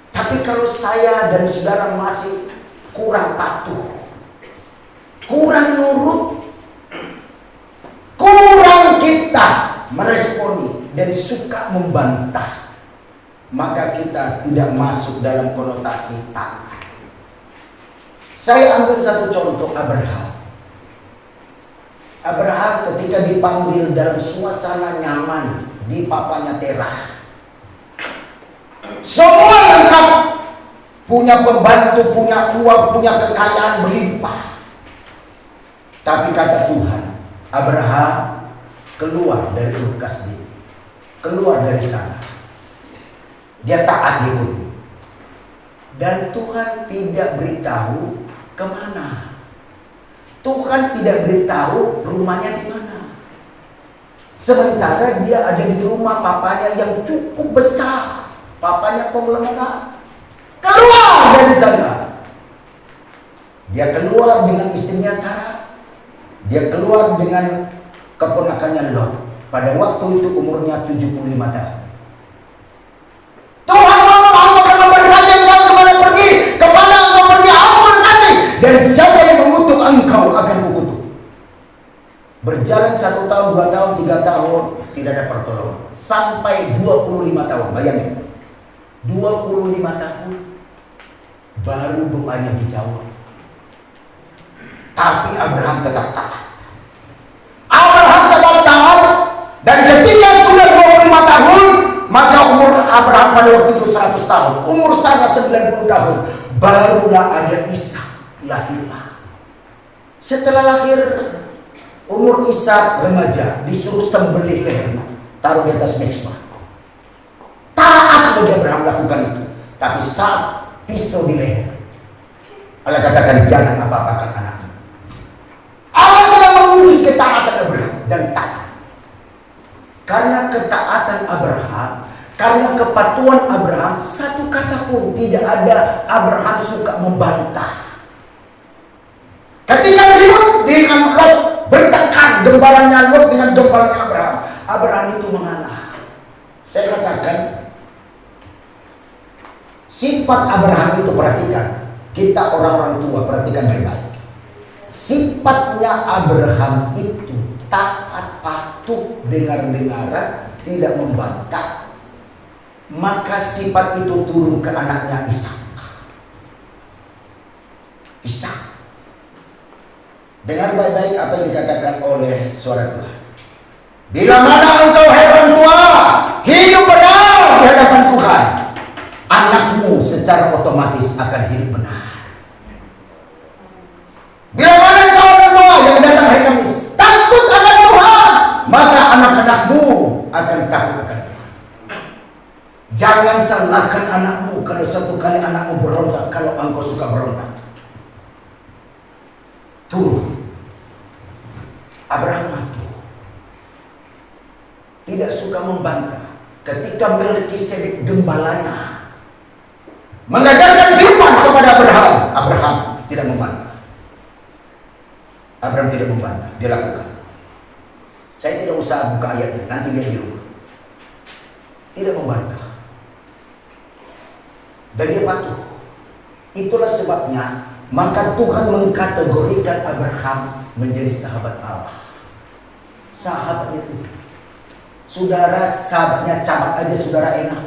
[SPEAKER 2] Tapi kalau saya dan saudara masih kurang patuh, kurang nurut, kurang kita meresponi dan suka membantah, maka kita tidak masuk dalam konotasi taat. Saya ambil satu contoh Abraham. Abraham ketika dipanggil dalam suasana nyaman di papanya Terah, semua lengkap, punya pembantu, punya uang, punya kekayaan berlimpah. Tapi kata Tuhan, Abraham keluar dari Ur Kasdim, keluar dari sana. Dia taat diikuti. Dan Tuhan tidak beritahu kemana. Tuhan tidak beritahu rumahnya di mana. Sementara dia ada di rumah papanya yang cukup besar. Papanya konglomerat. Keluar dari sana. Dia keluar dengan istrinya Sarah. Dia keluar dengan keponakannya Lot. Pada waktu itu umurnya 75 tahun. Tuhan mau akan memberkati engkau kemana pergi. Kemana engkau pergi aku berkati. Dan siapa yang mengutuk engkau akan kukutuk. Berjalan 1 tahun, 2 tahun, 3 tahun. Tidak ada pertolongan. Sampai 25 tahun. Bayangin. 25 tahun baru doanya dijawab. Tapi Abraham tetap taat. Abraham tetap taat. Dan ketika sudah 25 tahun, maka umur Abraham pada waktu itu 100 tahun. Umur Sarah 90 tahun. Barulah ada Ishak lahirlah. Setelah lahir, umur Ishak remaja, disuruh sembelih lehernya, taruh di atas mezbah. Taat bagi Abraham lakukan itu. Tapi saat pisau di leher, Allah katakan jangan apa-apakan anakmu. Allah sedang menguji ketaatan Abraham dan taat. Karena ketaatan Abraham, Karena kepatuhan Abraham, satu kata pun tidak ada Abraham suka membantah. Ketika ribut dengan Lot, bertengkar gembalanya Lot dengan gembalanya Abraham, Abraham itu mengalah. Saya katakan, sifat Abraham itu perhatikan. Kita orang-orang tua perhatikan baik-baik. Sifatnya Abraham itu taat, patuh, dengar-dengaran, tidak membantah. Maka sifat itu turun ke anaknya Ishak. Dengar baik-baik apa yang dikatakan oleh suara Tuhan. Bila mana engkau hai orang tua hidup benar di hadapan Tuhan, anakmu secara otomatis akan hidup benar. Bila mana engkau orang tua yang datang hari Kamis takut akan Tuhan, maka anak-anakmu akan takut akan Tuhan. Jangan salahkan anakmu kalau satu kali anakmu berontak, kalau engkau suka berontak. Turun. Abraham itu tidak suka membantah. Ketika Melkisedek gembalanya mengajarkan firman kepada Abraham, Abraham tidak membantah. Abraham tidak membantah, dia lakukan. Saya tidak usah buka ayatnya, nanti dia hidup. Tidak membantah. Dan dia patuh. Itulah sebabnya maka Tuhan mengkategorikan Abraham menjadi sahabat Allah. Sahabatnya itu, saudara, sahabatnya camat aja saudara enak.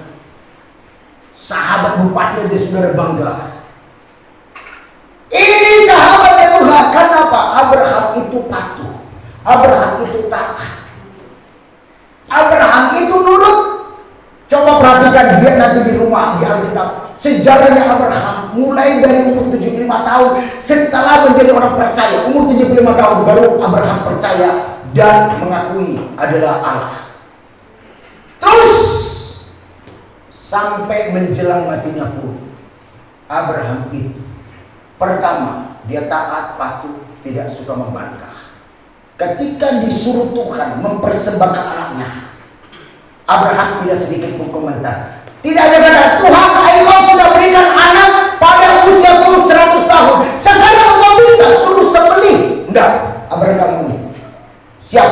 [SPEAKER 2] Sahabat bupati aja saudara bangga. Ini sahabatnya Tuhan. Kenapa? Abraham itu patuh. Abraham itu taat. Abraham itu nurut. Coba perhatikan dia nanti di rumah di Alkitab. Sejarahnya Abraham mulai dari umur 75 tahun setelah menjadi orang percaya. Umur 75 tahun baru Abraham percaya dan mengakui adalah Allah. Terus sampai menjelang matinya pun Abraham itu pertama dia taat, patuh, tidak suka membantah. Ketika disuruh Tuhan mempersembahkan anaknya, Abraham tidak sedikit pun komentar. Tidak ada kata, Tuhan engkau sudah berikan anak pada usia 100 tahun. Sekarang engkau minta suruh sembelih. Enggak, Abraham kali ini siap.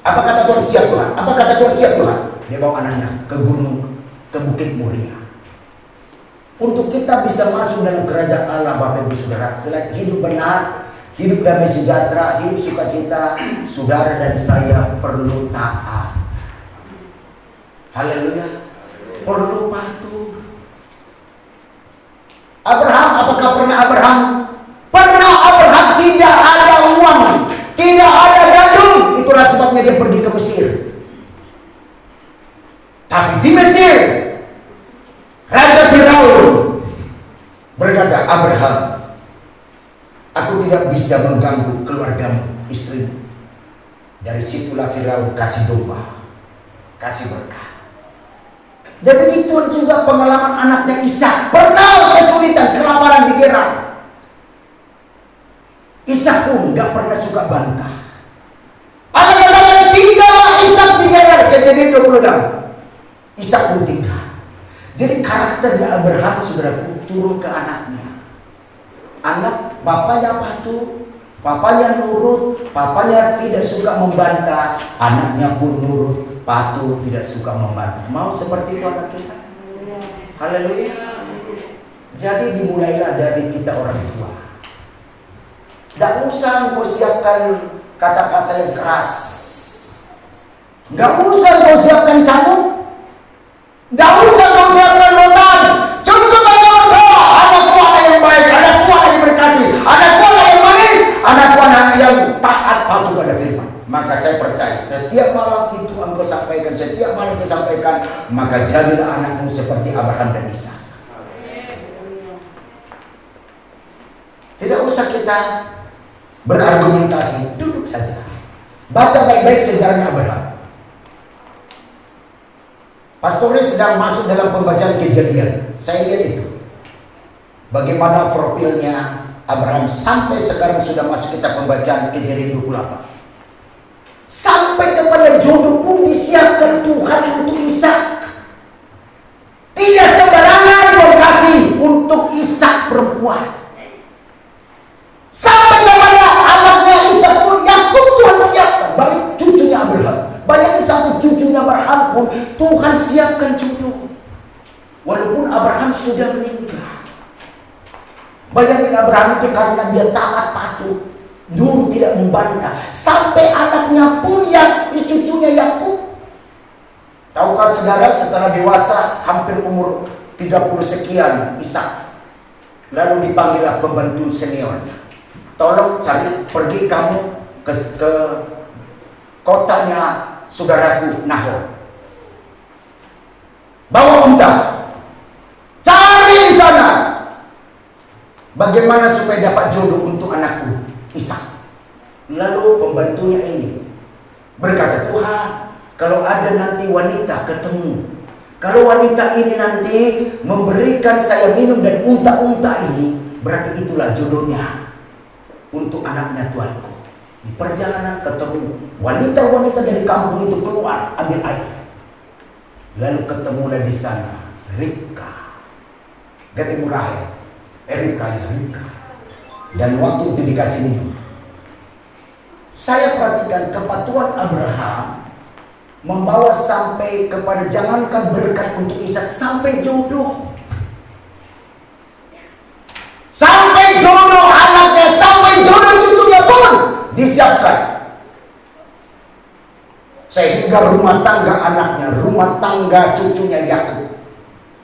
[SPEAKER 2] Apa kata Tuhan? Siap Tuhan. Apa kata Tuhan? Siap Tuhan. Dia bawa anaknya ke gunung, ke Bukit Muria. Untuk kita bisa masuk dalam kerajaan Allah, Bapak Ibu Saudara, selain hidup benar, hidup damai sejahtera, hidup sukacita, saudara dan saya perlu taat. Haleluya. Perlu patuh. Abraham, apakah pernah Abraham? Pernah Abraham tidak ada uang, tidak ada gandum. Itulah sebabnya dia pergi ke Mesir. Tapi di Mesir, Raja Firaun berkata, Abraham, aku tidak bisa mengganggu keluargamu, istrimu. Dari situlah Firaun kasih domba, kasih berkah. Dan begitu juga pengalaman anaknya Ishak. Pernah kesulitan, kelaparan, digerang. Ishak pun gak pernah suka bantah. Ada katakan tinggal Ishak digerang. Kejadian 26. Ishak pun tinggal. Jadi karakternya Abraham saudaraku turun ke anaknya. Anak bapaknya patuh, bapaknya nurut, bapaknya tidak suka membantah, anaknya pun nurut, patuh, tidak suka membantah. Mau seperti itu anak kita? Haleluya. Jadi dimulailah dari kita orang tua. Tidak usah kau siapkan kata-kata yang keras. Tidak usah kau siapkan cambuk. Tidak usah kau siapkan rotan. Cukup aja berdoa. Anakku anak yang baik, anakku anak yang diberkati, anakku anak yang manis, anakku anak yang taat patuh pada firman. Maka saya percaya setiap malam itu engkau sampaikan, setiap malam engkau sampaikan, maka jadilah anakmu seperti Abraham dan Ishak. Tidak usah kita berargumentasi, duduk saja. Baca baik-baik sejarahnya Abraham. Pastoris sedang masuk dalam pembacaan Kejadian. Saya lihat itu. Bagaimana profilnya Abraham sampai sekarang sudah masuk kita pembacaan Kejadian 28. Sampai kepada jodoh pun disiapkan Tuhan untuk Ishak. kuat. Sampai kepada anaknya Ishak pun Yakub Tuhan siapkan. Balik cucunya Abraham. Bayangin sampai cucunya Abraham pun Tuhan siapkan jodoh. Walaupun Abraham sudah meninggal. Bayangin Abraham itu karena dia taat patuh, dulu tidak membantah. Sampai anaknya pun yang cucunya Yakub. Tahukah saudara, setelah dewasa hampir umur 30 sekian Ishak, lalu dipanggillah pembantu seniornya. Tolong pergi kamu ke kotanya saudaraku Nahor. Bawa unta. Cari di sana. Bagaimana supaya dapat jodoh untuk anakku Ishak. Lalu pembantunya ini berkata, Tuhan, kalau ada nanti wanita ketemu, kalau wanita ini nanti memberikan saya minum dan unta-unta ini, berarti itulah jodohnya untuk anaknya Tuanku. Di perjalanan ketemu wanita-wanita dari kampung itu keluar ambil air. Lalu ketemulah di sana Ribka, ketemu Rahel, Ribka. Dan waktu itu dikasih minum. Saya perhatikan kepatuhan Abraham membawa sampai kepada jangankan berkat untuk Ishak, sampai jodoh. Sampai jodoh anaknya, sampai jodoh cucunya pun disiapkan. Sehingga rumah tangga anaknya, rumah tangga cucunya Yakub,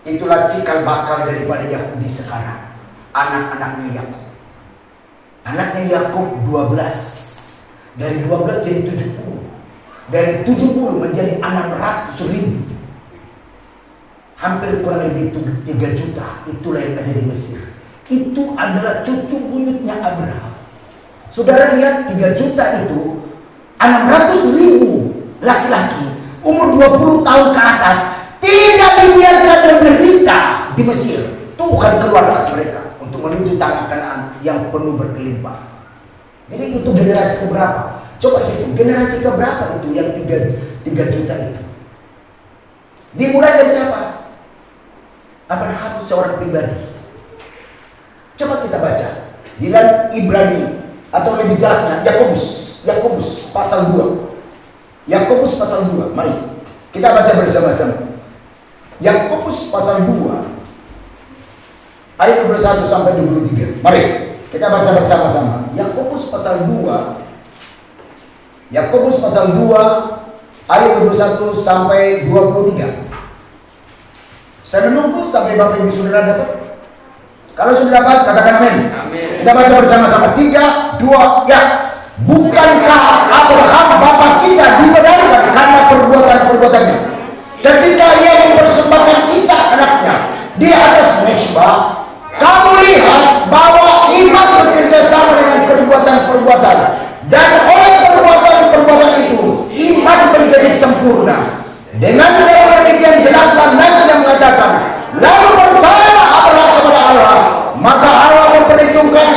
[SPEAKER 2] itulah cikal bakal daripada Yakub di sekarang. Anak-anaknya Yakub. Anaknya Yakub 12. Dari 12 jadi 70. Dari 70 menjadi 600.000. Hampir kurang lebih 3 juta. Itulah yang ada di Mesir. Itu adalah cucu buyutnya Abraham. Saudara lihat 3 juta itu 600.000 laki-laki umur 20 tahun ke atas tidak dibiarkan menderita di Mesir. Tuhan keluarkan mereka untuk menuju tanah Kanaan yang penuh berkelimpah. Jadi itu generasi keberapa? Coba hitung, generasi keberapa itu yang 3 juta itu? Dimulai dari siapa? Abraham seorang pribadi. Coba kita baca di dalam Ibrani, atau lebih jelasnya Yakobus pasal 2. Yakobus pasal 2. Mari kita baca bersama-sama. Yakobus pasal 2 ayat 21 sampai 23. Mari kita baca bersama-sama. Yakobus pasal 2. Yakobus pasal 2 ayat 21 sampai 23. Saya menunggu sampai Bapak Ibu Saudara dapat. Kalau sudah dapat, katakan amin. Kita baca bersama-sama. 3, 2, ya. Bukankah Abraham Bapa kita dibenarkan karena perbuatan-perbuatannya ketika ia mempersembahkan Ishak anaknya di atas mezbah? Kamu lihat bahwa iman bekerja sama dengan perbuatan-perbuatan, dan oleh perbuatan-perbuatan itu iman menjadi sempurna. Dengan cara demikian jelaslah nas yang mengatakan, lalu percaya Abraham kepada Allah, maka Allah memperhitungkan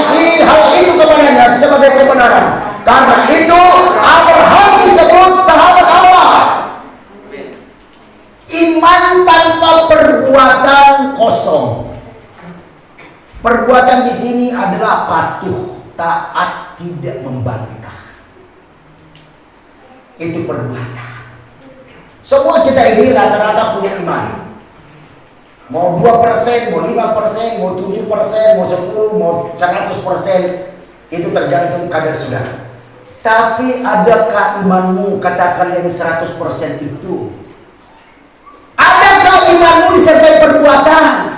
[SPEAKER 2] hal itu kepadanya sebagai kebenaran. Karena itu Abraham disebut sahabat Allah. Iman tanpa perbuatan kosong. Perbuatan di sini adalah patuh, taat, tidak membantah. Itu perbuatan. Semua kita ini rata-rata punya iman. Mau 2%, mau 5%, mau 7%, mau 10%, mau 100%. Itu tergantung kadar saudara. Tapi adakah imanmu, katakan yang 100% itu? Adakah imanmu disertai perbuatan?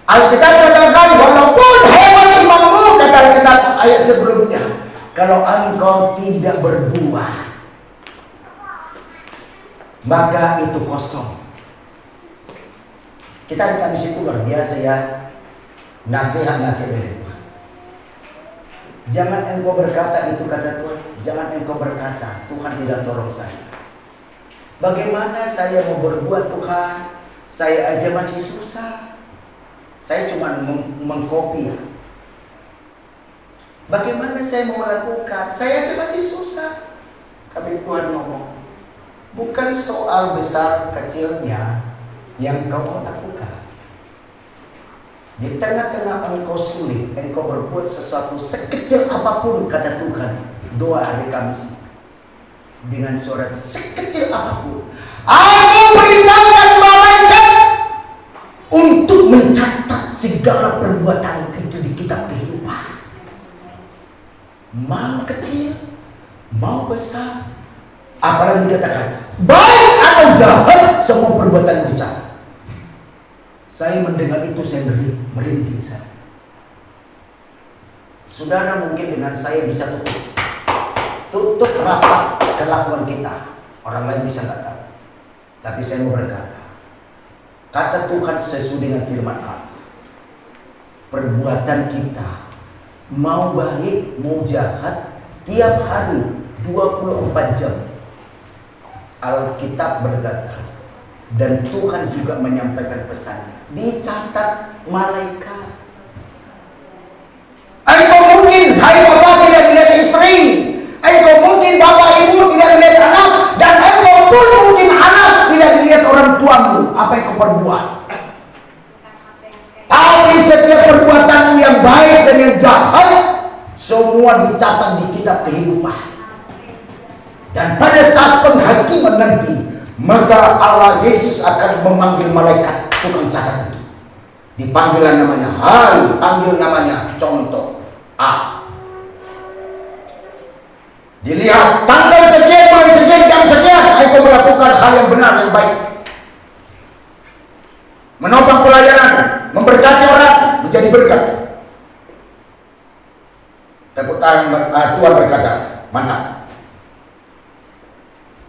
[SPEAKER 2] Alkitab katakan, walaupun hewan imanmu, kata Alkitab ayat sebelumnya, kalau engkau tidak berbuah, maka itu kosong. Kita di situ luar biasa ya, nasihat-nasihat dari Tuhan. Jangan engkau berkata itu, kata Tuhan. Jangan engkau berkata Tuhan tidak tolong saya. Bagaimana saya mau berbuat Tuhan? Saya aja masih susah. Saya cuma mengcopy ya. Bagaimana saya mau melakukan? Saya aja masih susah. Tapi Tuhan ngomong, bukan soal besar kecilnya yang kau lakukan, Di tengah-tengah engkau sulit, engkau berbuat sesuatu sekecil apapun, kata Tuhan, doa hari Kamis dengan suara sekecil apapun, aku perintahkan malaikat untuk mencatat segala perbuatan itu di kitab kehidupan. Mau kecil, mau besar, apalagi dikatakan baik atau jahat, semua perbuatan dicatat. Saya mendengar itu, saya merinding. Saudara mungkin dengan saya bisa tutup rapat kelakuan kita. Orang lain bisa nggak tahu. Tapi saya mau berkata, kata Tuhan sesuai dengan firman Allah. Perbuatan kita, mau baik, mau jahat, tiap hari 24 jam. Alkitab berkata, dan Tuhan juga menyampaikan pesan, dicatat malaikat. Engkau mungkin, hai bapak, tidak dilihat istri. Engkau mungkin bapak ibu tidak dilihat anak. Dan engkau pun mungkin anak tidak dilihat orang tuamu. Apa yang kau perbuat? Tapi setiap perbuatanmu yang baik dan yang jahat, semua dicatat di kitab kehidupan. Dan pada saat penghakiman nanti, maka Allah Yesus akan memanggil malaikat tukang catat itu. Dipanggillah namanya, hai, panggil namanya, contoh A. Dilihat tanggal sekian, bulan sekian, jam sekian, engkau melakukan hal yang benar, yang baik, menopang pelayanan, memberkati orang, menjadi berkat. Tepuk tangan, Tuhan berkata, mantap.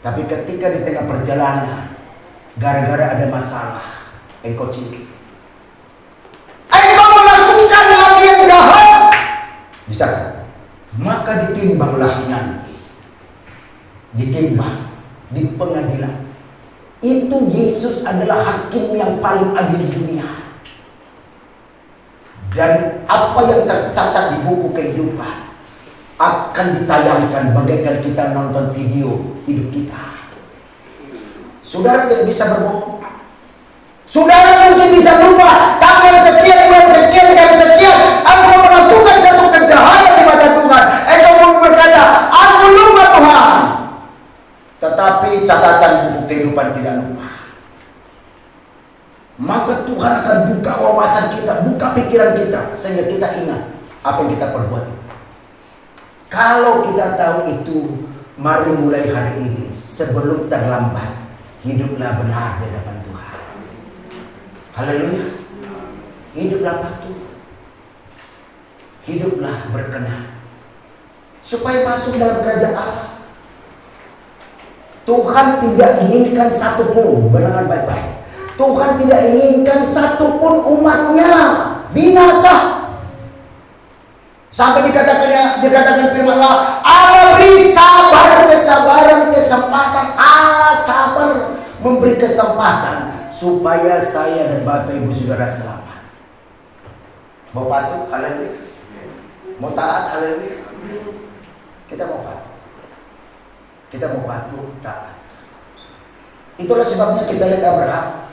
[SPEAKER 2] Tapi ketika di tengah perjalanan, gara-gara ada masalah, engkau cilik, engkau melakukan lagi yang jahat, dicatat, maka ditimbanglah nanti, ditimbang di pengadilan. Itu Yesus adalah hakim yang paling adil di dunia. Dan apa yang tercatat di buku kehidupan akan ditayangkan bagaikan kita nonton video hidup kita. Saudara tidak bisa berbohong. Saudara mungkin bisa lupa tanggal sekian, bulan sekian, jam sekian, engkau melakukan satu kejahatan di mata Tuhan. Engkau berkata, aku lupa Tuhan. Tetapi catatan buku kehidupan tidak lupa. Maka Tuhan akan buka wawasan kita, buka pikiran kita, sehingga kita ingat apa yang kita perbuat itu. Kalau kita tahu itu, mari mulai hari ini sebelum terlambat, hiduplah benar di hadapan Tuhan. Haleluya. Hiduplah patuh, hiduplah berkenan, supaya masuk dalam kerajaan Allah. Tuhan tidak inginkan satupun, benar baik-baik, Tuhan tidak inginkan satupun umatnya binasa. Sampai dikatakan firman Allah, Allah beri sabar, kesabaran, kesempatan. Allah sabar memberi kesempatan supaya saya dan Bapak Ibu Saudara selamat. Mau patuh, haleluya. Mau taat, haleluya. Kita mau patuh. Kita mau patuh, taat. Itulah sebabnya kita lihat Abraham,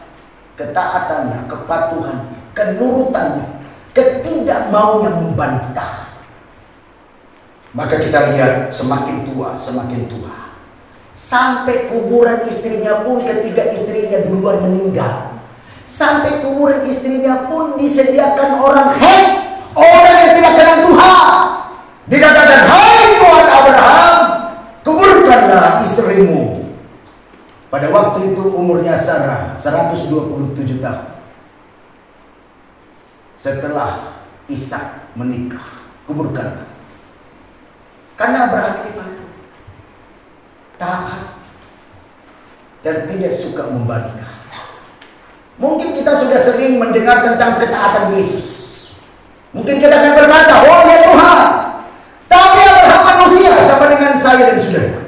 [SPEAKER 2] ketaatannya, kepatuhannya, kenurutannya, ketidakmaunya membantah. Maka kita lihat semakin tua, sampai kuburan istrinya pun, ketika istrinya duluan meninggal, sampai kuburan istrinya pun disediakan orang orang yang tidak kenal Tuhan. Dikatakan, hai Tuhan Abraham, kuburkanlah istrimu. Pada waktu itu umurnya Sarah 127 tahun. Setelah Ishak menikah, kuburkanlah. Karena Abraham ini patuh, taat, dan tidak suka membantah. Mungkin kita sudah sering mendengar tentang ketaatan Yesus. Mungkin kita akan berkata, oh dia Tuhan. Tapi Abraham manusia sama dengan saya dan saudara.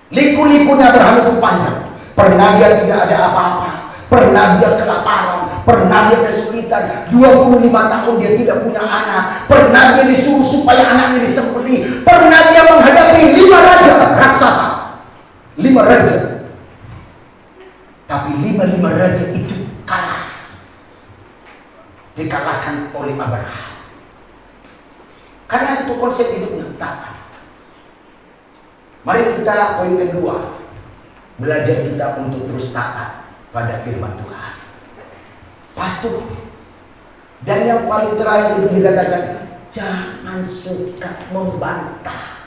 [SPEAKER 2] Liku-likunya Abraham itu panjang. Pernah dia tidak ada apa-apa, pernah dia kelaparan, pernah dia kesulitan, 25 tahun dia tidak punya anak, pernah dia disuruh supaya anaknya disembelih, pernah dia menghadapi 5 raja raksasa, 5 raja. Tapi 5 raja itu kalah. dikalahkan oleh Abraham. Karena itu konsep hidupnya taat. Mari kita poin kedua, belajar kita untuk terus taat pada firman Tuhan. Patuh. Dan yang paling terakhir itu dikatakan, jangan suka membantah.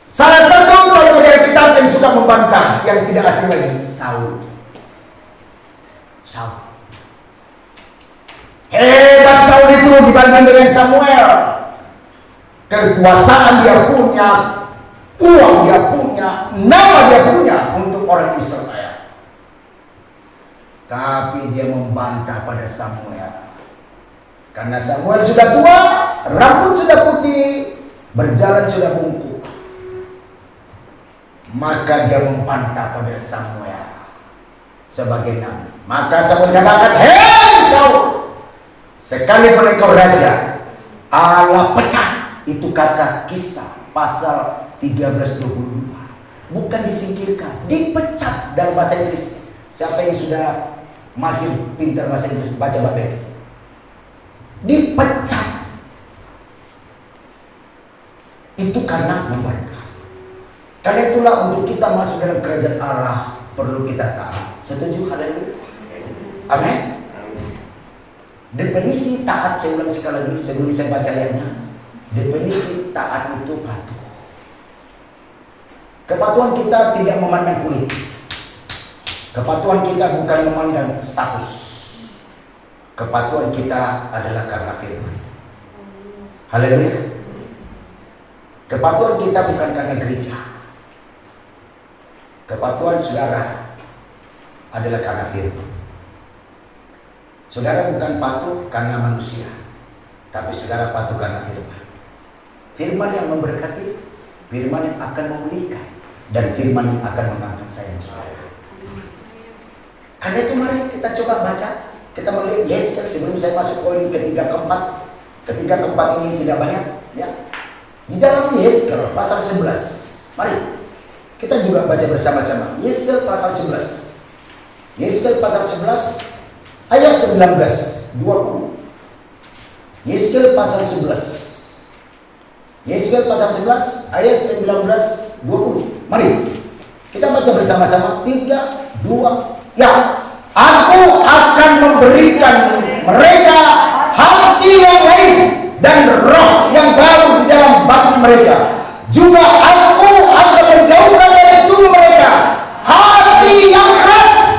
[SPEAKER 2] Salah satu contoh dari kitab yang suka membantah, yang tidak asing lagi, Saul. Hebat Saul itu dibanding dengan Samuel. Kekuasaan dia punya, uang dia punya, nama dia punya untuk orang Israel. Tapi dia membantah pada Samuel. Karena Samuel sudah tua, rambut sudah putih, berjalan sudah bungkuk. Maka dia membantah pada Samuel sebagai nabi. Maka Samuel katakan, hei Saul, sekalipun engkau raja, Allah pecat. Itu kata Kisah pasal 13:22. Bukan disingkirkan, dipecat dalam bahasa Inggris. Siapa yang sudah mahir, pintar bahasa Inggris, baca itu. Dipecat. Itu karena membantah. Karena itulah untuk kita masuk dalam kerajaan Allah perlu kita taat. Setuju? Haleluya. Amin. Definisi taat, saya ulang sekali lagi sebelum saya baca ayatnya. Definisi taat itu patuh. Kepatuhan kita tidak memandang kulit. Kepatuhan kita bukan memandang status. Kepatuhan kita adalah karena firman. Haleluya. Kepatuhan kita bukan karena gereja. Kepatuhan saudara adalah karena firman. Saudara bukan patuh karena manusia, tapi saudara patuh karena firman. Firman yang memberkati, firman yang akan memulihkan, dan firman yang akan mengangkat saya dan saudara. Karena itu mari kita coba baca. Kita melihat Yeskel sebelum saya masuk poin ketiga keempat. Ketiga keempat ini tidak banyak, ya. Di dalam Yeskel pasal 11. Mari kita juga baca bersama-sama. Yeskel pasal 11. Yeskel pasal 11 ayat 19, 20. Yeskel pasal 11. Yeskel pasal 11 ayat 19, 20. Mari kita baca bersama-sama. 3, 2, ya. Aku akan memberikan mereka hati yang lain dan roh yang baru di dalam bagi mereka. Juga aku akan menjauhkan dari tubuh mereka hati yang keras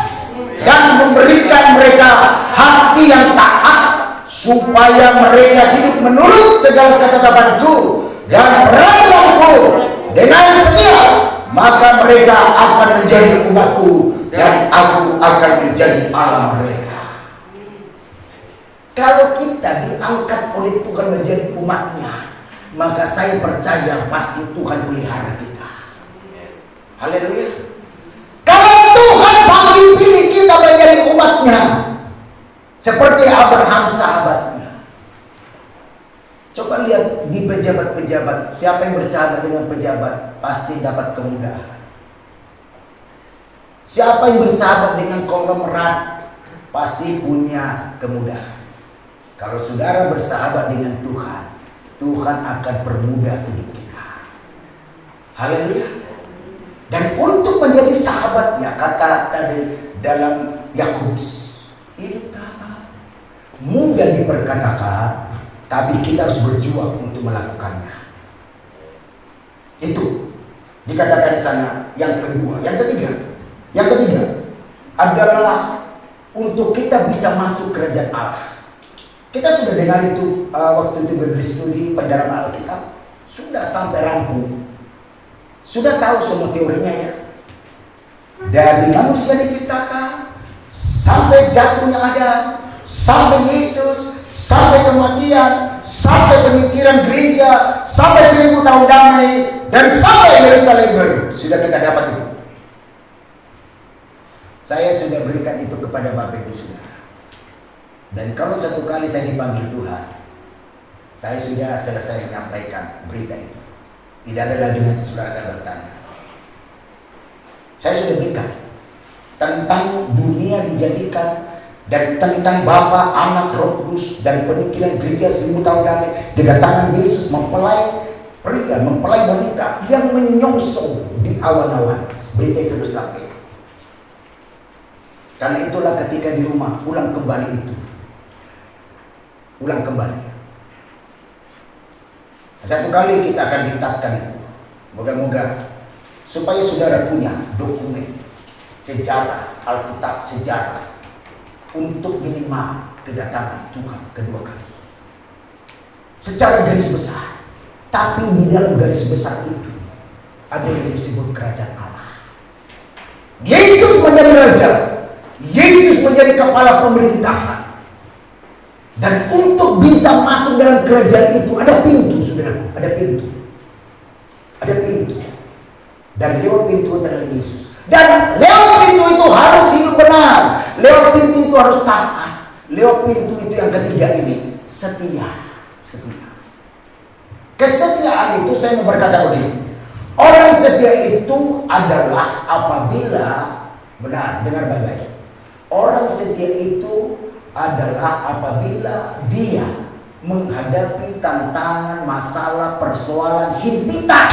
[SPEAKER 2] dan memberikan mereka hati yang taat, supaya mereka hidup menurut segala ketetapanku dan peraturanku dengan setia. Maka mereka akan menjadi umatku dan aku akan menjadi Allah mereka. Kalau kita diangkat oleh Tuhan menjadi umatnya, maka saya percaya pasti Tuhan pelihara kita. Haleluya. Kalau Tuhan panggil pilih kita menjadi umatnya, seperti Abraham sahabatnya. Coba lihat di pejabat-pejabat, siapa yang bersahabat dengan pejabat pasti dapat kemudahan. Siapa yang bersahabat dengan konglomerat pasti punya kemudahan. Kalau saudara bersahabat dengan Tuhan, Tuhan akan permudah hidup kita. Haleluya. Dan untuk menjadi sahabatnya, kata tadi dalam Yakobus, hidup taat, mudah diperkatakan, tapi kita harus berjuang untuk melakukannya. Itu dikatakan di sana. Yang kedua, yang ketiga adalah untuk kita bisa masuk kerajaan Allah. Kita sudah dengar itu waktu itu berstudi pendalaman Alkitab, sudah sampai rampung, sudah tahu semua teorinya ya. Dari manusia diciptakan sampai jatuhnya Adam, sampai Yesus, sampai kematian, sampai penyingkiran gereja, sampai 1000 tahun damai, dan sampai Yerusalem baru. Sudah kita dapat itu. Saya sudah berikan itu kepada Bapak Ibu Saudara. Dan kalau satu kali saya dipanggil Tuhan, saya sudah selesai menyampaikan berita itu. Tidak ada lagi nanti saudara akan bertanya. Saya sudah berikan tentang dunia dijadikan dan tentang Bapa, Anak, Roh Kudus dan penyikilan gereja 1000 tahun damai, kedatangan Yesus mempelai pria, mempelai wanita yang menyongsong di awan-awan. Berita itu sampai. Karena itulah ketika di rumah ulang kembali itu. Ulang kembali. Satu kali kita akan ditatkan itu. Moga-moga supaya saudara punya dokumen sejarah, Alkitab sejarah untuk minimal kedatangan Tuhan kedua kali. Secara garis besar. Tapi di dalam garis besar itu ada yang disebut kerajaan Allah. Yesus menjadi raja. Yesus menjadi kepala pemerintahan. Dan untuk bisa masuk dalam kerajaan itu ada pintu, saudaraku, ada pintu. Ada pintu. Dan lewat pintu adalah Yesus. Dan lewat pintu itu harus hidup benar. Lewat pintu itu harus taat. Lewat pintu itu yang ketiga ini, setia. Setia. Kesetiaan itu saya mau berkata begini. Orang setia itu adalah apabila, benar, dengar baik-baik. Orang setia itu adalah apabila dia menghadapi tantangan, masalah, persoalan, himpitan.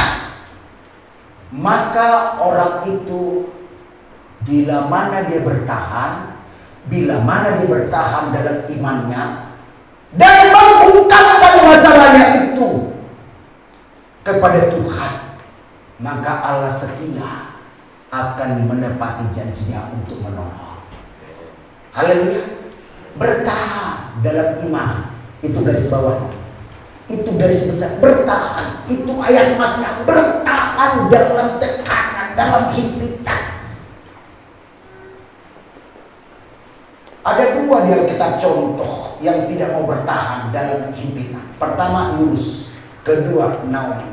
[SPEAKER 2] Maka orang itu bila mana dia bertahan, bila mana dia bertahan dalam imannya dan mengungkapkan masalahnya itu kepada Tuhan, maka Allah setia akan menepati janjinya untuk menolong. Haleluya. Bertahan dalam iman, itu garis bawah, itu garis besar. Bertahan, itu ayat emasnya. Bertahan dalam tekanan, dalam himpitan. Ada dua di Alkitab contoh yang tidak mau bertahan dalam himpitan. Pertama Yunus, kedua Naomi.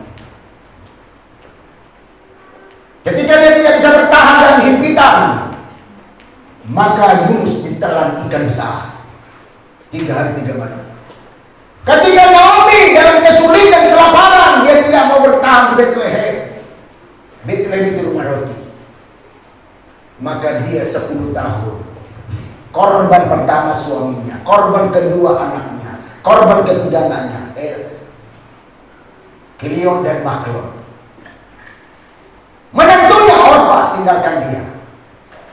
[SPEAKER 2] Ketika dia tidak bisa bertahan dalam himpitan, maka Yunus ditelan ikan besar 3 hari 3 malam. Ketika Naomi dalam kesulitan, kelaparan, dia tidak mau bertahan di Bethlehem. Bethlehem itu rumah roti. Maka dia 10 tahun korban pertama suaminya, korban kedua anaknya, korban ketiga anaknya, Kilion dan Mahlon. Menentunya Orpa tinggalkan dia.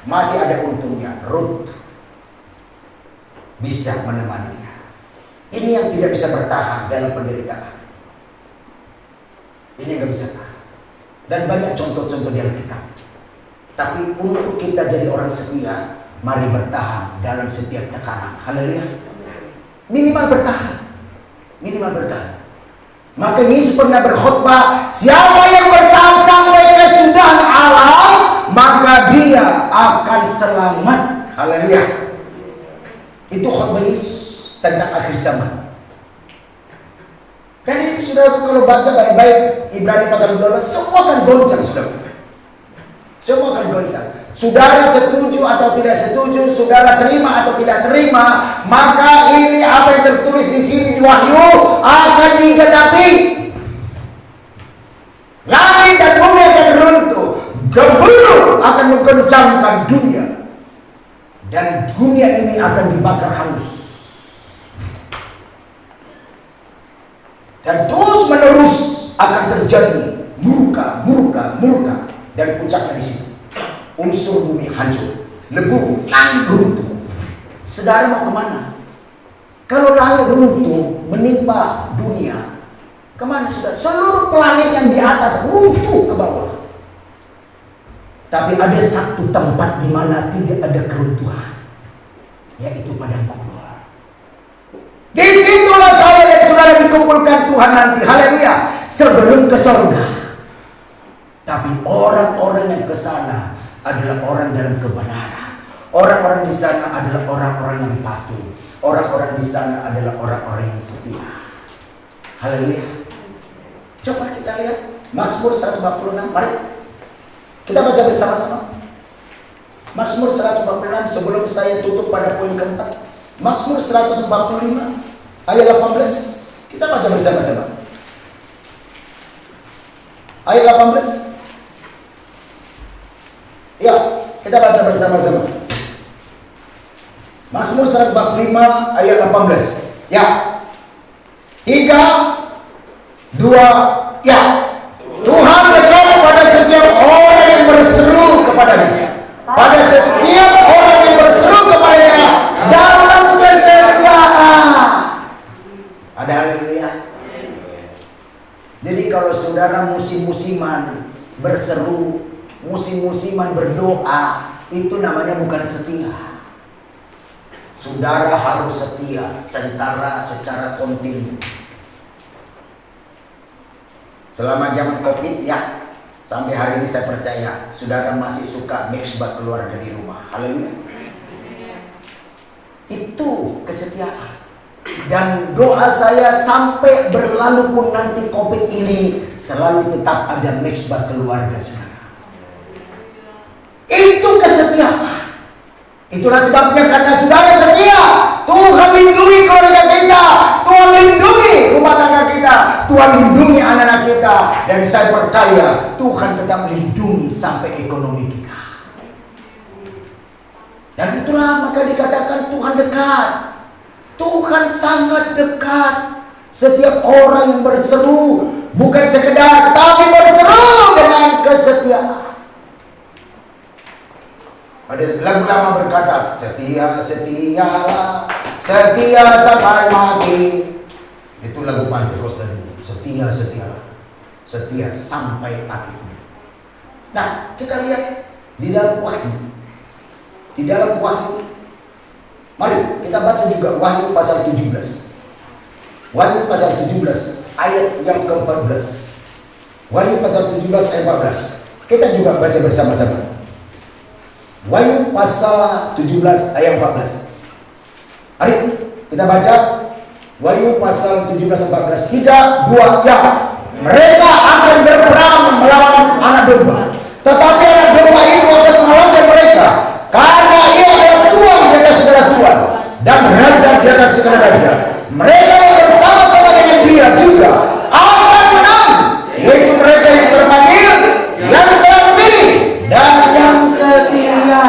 [SPEAKER 2] Masih ada untungnya Ruth bisa menemani dia. Ini yang tidak bisa bertahan dalam penderitaan. Ini yang gak bisa tahan. Dan banyak contoh-contoh di Alkitab. Tapi untuk kita jadi orang setia, mari bertahan dalam setiap tekanan. Haleluya. Minimal bertahan. Minimal bertahan. Maka Yesus pernah berkhotbah, siapa yang bertahan sampai kesudahan alam, maka dia akan selamat. Haleluya. Itu khotbah Yesus tentang akhir zaman. Dan ini sudah kalau baca baik-baik Ibrani pasal 12, semua akan goncang, saudara. Semua akan goncang. Saudara setuju atau tidak setuju, saudara terima atau tidak terima, maka ini apa yang tertulis di sini di Wahyu akan digenapi. Langit dan bumi akan runtuh, gemuruh akan menggoncangkan dunia, dan dunia ini akan dibakar hangus. Dan terus menerus akan terjadi murka, dan puncaknya di situ. Unsur bumi hancur, lebu, langit runtuh. Saudara mau kemana? Kalau langit runtuh menimpa dunia, kemana saudara? Seluruh planet yang di atas runtuh ke bawah. Tapi ada satu tempat di mana tidak ada keruntuhan, yaitu padang gurun. Disitulah saya dan saudara dikumpulkan Tuhan nanti. Haleluya. Sebelum ke surga. Tapi orang-orang yang ke sana adalah orang dalam kebenaran. Orang-orang di sana adalah orang-orang yang patuh. Orang-orang di sana adalah orang-orang yang setia. Haleluya. Coba kita lihat Mazmur 146. Mari kita baca bersama-sama. Mazmur 146 sebelum saya tutup pada poin keempat. Mazmur 145 ayat 18. Kita baca bersama-sama. Ayat 18. Ya, kita baca bersama-sama. Mazmur 145 ayat 18. Ya. 3, 2, ya. Tuhan dekat pada setiap orang yang berseru kepadanya. Pada setiap orang yang berseru kepadanya dalam kesetiaan. Ada haleluya. Jadi kalau saudara musim-musiman berseru, musim-musiman berdoa, itu namanya bukan setia. Saudara harus setia secara kontinu. Selama zaman COVID ya, sampai hari ini saya percaya saudara masih suka mixbah keluar dari rumah. Haleluya. Itu kesetiaan. Dan doa saya sampai berlalu pun nanti COVID ini selalu tetap ada mixbah keluarga saudara. Itu kesetiaan. Itulah sebabnya karena saudara setia, Tuhan lindungi keluarga kita, Tuhan lindungi rumah tangga kita, Tuhan lindungi anak-anak kita. Dan saya percaya Tuhan tetap lindungi sampai ekonomi kita. Dan itulah maka dikatakan Tuhan dekat. Tuhan sangat dekat. Setiap orang yang berseru, bukan sekedar, tapi berseru dengan kesetiaan. Ada lagu lama berkata, setia, setialah, setia sampai mati. Itu lagu Panteros dan setia, setialah, setia sampai akhir. Nah, kita lihat di dalam Wahyu. Di dalam Wahyu, mari kita baca juga Wahyu pasal 17. Wahyu pasal 17 ayat yang ke-14. Wahyu pasal 17 ayat 14. Kita juga baca bersama-sama. Wahyu pasal 17 ayat 14. Mari kita baca Wahyu pasal 17 ayat 14. 3, 2, ya. Mereka akan berperang melawan anak domba, tetapi anak domba itu akan mengalahkan mereka, karena ia adalah Tuhan di atas segala Tuhan dan Raja di atas segala Raja. Mereka yang bersama-sama dengan dia juga akan menang, yaitu mereka yang terpanggil, yang telah memilih, dan yang setia.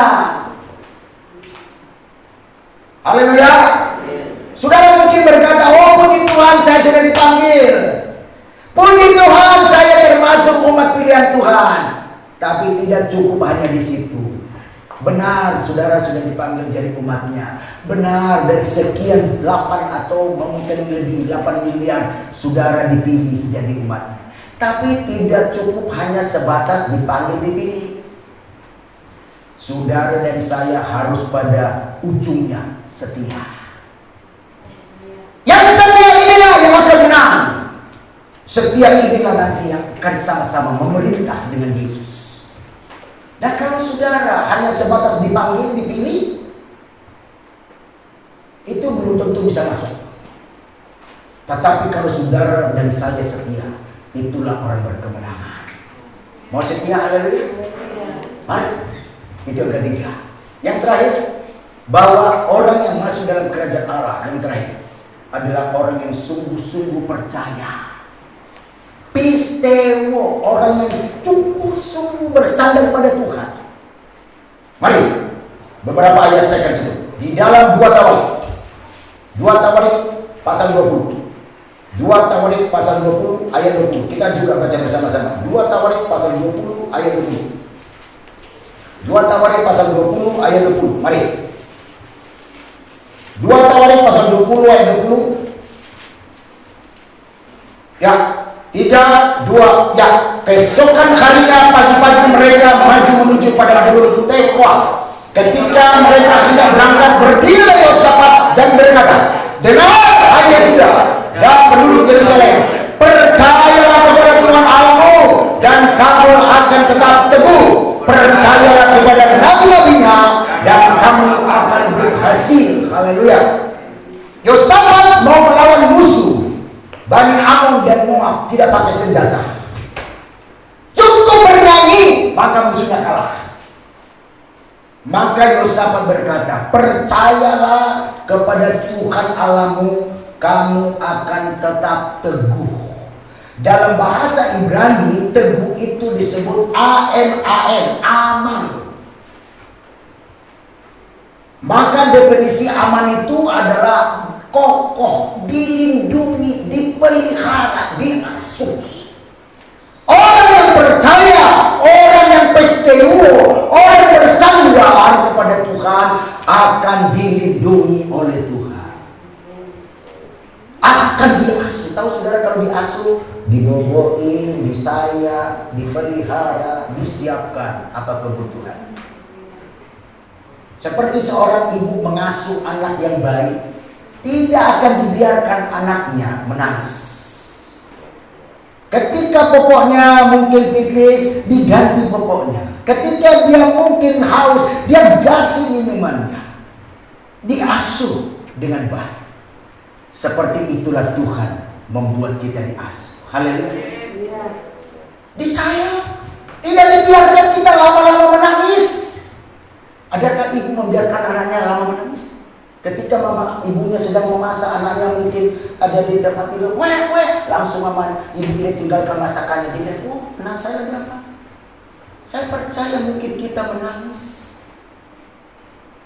[SPEAKER 2] Haleluya. Saudara mungkin berkata, oh puji Tuhan saya sudah dipanggil, puji Tuhan saya termasuk umat pilihan Tuhan. Tapi tidak cukup hanya di situ. Benar saudara sudah dipanggil jadi umatnya. Benar dari sekian 8 atau mungkin lebih 8 miliar saudara dipilih jadi umatnya. Tapi tidak cukup hanya sebatas dipanggil dipilih. Saudara dan saya harus pada ujungnya setia. Yang setia inilah yang akan menang. Setia inilah nanti yang akan sama-sama memerintah dengan Yesus. Nah kalau saudara hanya sebatas dipanggil, dipilih, itu belum tentu bisa masuk. Tetapi kalau saudara dan saya setia, itulah orang berkemenangan. Mau setia, haleluya? Mari. Itu yang ketiga. Yang terakhir, bahwa orang yang masuk dalam kerajaan Allah, yang terakhir, adalah orang yang sungguh-sungguh percaya. Pistewo, orang yang sungguh-sungguh bersandar pada Tuhan. Mari, beberapa ayat saya akan tutup. Di dalam 2 Tawarik. 2 Tawarik pasal 20. 2 Tawarik pasal 20 ayat 20. Kita juga baca bersama-sama. 2 Tawarik pasal 20 ayat 20. 2 Tawarik pasal 20 ayat 20. Mari. 2 Tawarik pasal 20 ayat 20. Ya. 3, 2, ya. Keesokan harinya pagi-pagi mereka maju menuju pada gunung Tekwa. Ketika mereka hendak berangkat, berdirilah Yosafat dan berkata, dengar hai Yehuda dan penduduk Yerusalem, percayalah kepada Tuhan Allahmu dan kamu akan tetap teguh. Percayalah kepada nabi-nabinya dan kamu akan berhasil. Haleluya. Yosafat mau melawan musuh Bani Amon dan Moab, tidak pakai senjata. Cukup bernyanyi, maka musuhnya kalah. Maka Yosafat berkata, percayalah kepada Tuhan Allahmu, kamu akan tetap teguh. Dalam bahasa Ibrani, teguh itu disebut aman. Maka definisi aman itu adalah kokoh, dilindungi, dipelihara, diasuh. Orang yang percaya, orang yang pesteu, orang yang bersandar kepada Tuhan akan dilindungi oleh Tuhan. Akan diasuh. Tahu saudara, kalau diasuh, diboboin, disayang, dipelihara, disiapkan apa kebutuhan. Seperti seorang ibu mengasuh anak yang baik, tidak akan dibiarkan anaknya menangis. Ketika popoknya mungkin pipis, diganti popoknya. Ketika dia mungkin haus, dia kasih minumannya. Diasuh dengan baik. Seperti itulah Tuhan membuat kita diasuh. Haleluya. Disayang. Tidak dibiarkan kita lama-lama menangis. Adakah ibu membiarkan anaknya lama menangis? Ketika ibunya sedang memasak, anaknya mungkin ada di tempat tidur, langsung ibu ini tinggalkan masakannya. Dia lihat, anak saya lagi apa? Saya percaya mungkin kita menangis,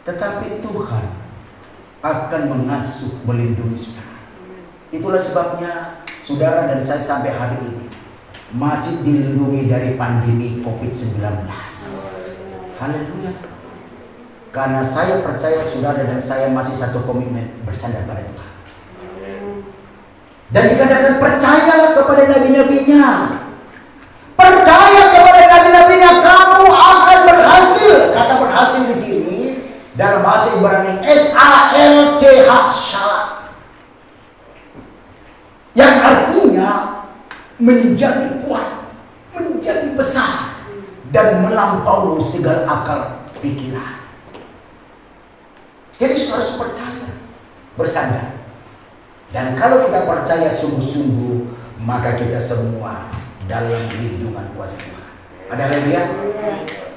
[SPEAKER 2] tetapi Tuhan akan mengasuh, melindungi saudara. Itulah sebabnya saudara dan saya sampai hari ini masih dilindungi dari pandemi COVID-19. Haleluya. Karena saya percaya saudara dan saya masih satu komitmen bersandar pada Tuhan. Dan dikatakan percayalah kepada nabi-nabinya. Percaya kepada nabi-nabinya, kamu akan berhasil. Kata berhasil di sini dalam bahasa Ibrani SALCH, syalat. Yang artinya menjadi kuat, menjadi besar, dan melampaui segala akal pikiran. Jadi harus percaya, bersandar. Dan kalau kita percaya sungguh-sungguh, maka kita semua dalam lindungan kuasa Tuhan. Ada haleluya?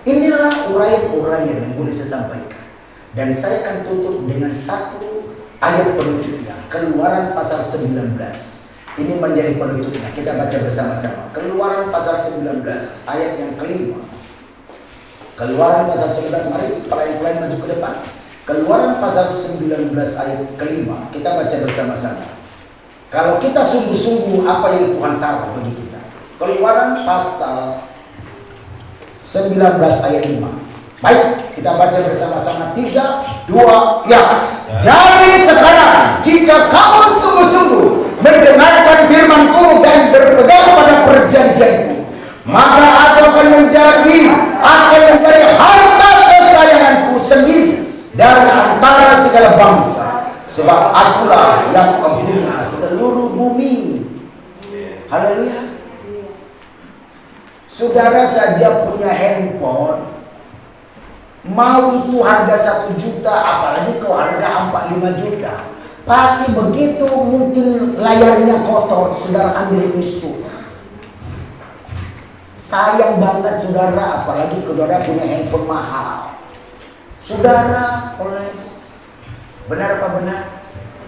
[SPEAKER 2] Inilah uraian-uraian yang boleh saya sampaikan. Dan saya akan tutup dengan satu ayat penutupnya, Keluaran pasal 19. Ini menjadi penutupnya. Kita baca bersama-sama. Keluaran pasal 19 ayat yang kelima. Keluaran pasal 19, mari pelayan-pelayan maju ke depan. Keluaran pasal 19 ayat kelima, kita baca bersama-sama. Kalau kita sungguh-sungguh apa yang Tuhan tahu bagi kita. Keluaran pasal 19 ayat 5. Baik, kita baca bersama-sama. 3, 2, ya. Jadi sekarang, jika kamu sungguh-sungguh mendengarkan firman-Ku dan berpegang pada perjanjian-Ku, maka aku akan menjadi harta kesayangan-Ku sendiri dari antara segala bangsa, sebab akulah yang mempunyai seluruh bumi. Haleluya. Saudara saja punya handphone, mau itu harga 1 juta, apalagi kalau harga 45 juta, pasti begitu mungkin layarnya kotor, saudara ambil tisu. Sayang banget saudara, apalagi saudara punya handphone mahal. Saudara oles, benar apa benar?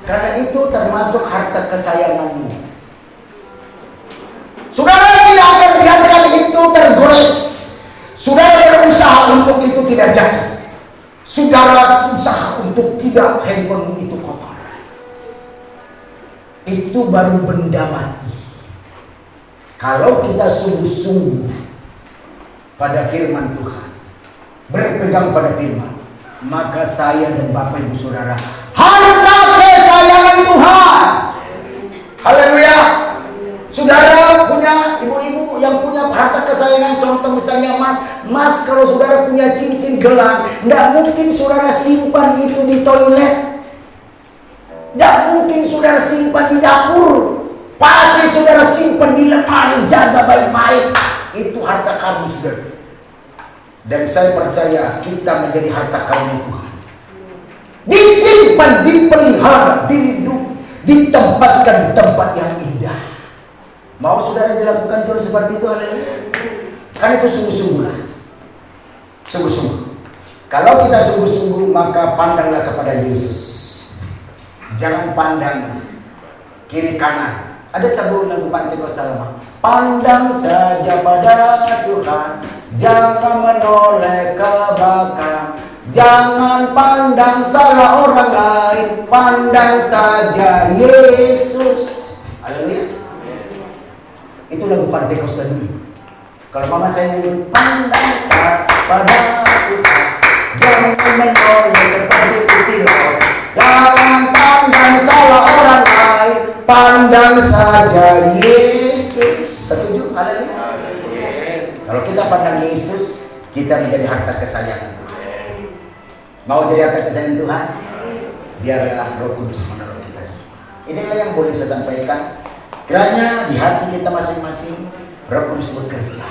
[SPEAKER 2] Karena itu termasuk harta kesayanganmu. Saudara tidak akan biarkan itu tergores. Saudara berusaha untuk itu tidak jatuh. Saudara berusaha untuk tidak handphone itu kotor. Itu baru benda mati. Kalau kita sungguh-sungguh pada firman Tuhan, berpegang pada firman, maka saya dan Bapak Ibu Saudara harta kesayangan Tuhan. Haleluya. Saudara punya, ibu-ibu yang punya harta kesayangan, contoh misalnya mas kalau saudara punya cincin gelang, tidak mungkin saudara simpan itu di toilet, tidak mungkin saudara simpan di dapur, pasti saudara simpan di lemari, jaga baik-baik. Itu harta kamu saudara. Dan saya percaya kita menjadi harta karunia Tuhan. Disimpan, dipelihara, dilindungi, ditempatkan di tempat yang indah. Mau saudara dilakukan Tuhan seperti itu? Haleluya. Kan itu sungguh-sungguhlah. Sungguh-sungguh. Kalau kita sungguh-sungguh, maka pandanglah kepada Yesus. Jangan pandang kiri kanan. Ada sebuah lagu Pantai Kostalama. Pandang saja pada Tuhan, jangan menoleh ke belakang. Jangan pandang salah orang lain, pandang saja Yesus. Haleluya. Itu lagu Pantekosta dulu. Kalau mama saya nyanyi, pandang saja pada Tuhan, jangan menoleh seperti istilah. Jangan pandang salah orang lain, pandang saja Yesus. Setuju? Haleluya. Kalau kita pandang Yesus, kita menjadi harta kesayangan. Mau jadi harta kesayangan Tuhan? Biarlah Roh Kudus menolong kita semua. Inilah yang boleh saya sampaikan. Kiranya di hati kita masing-masing Roh Kudus bekerja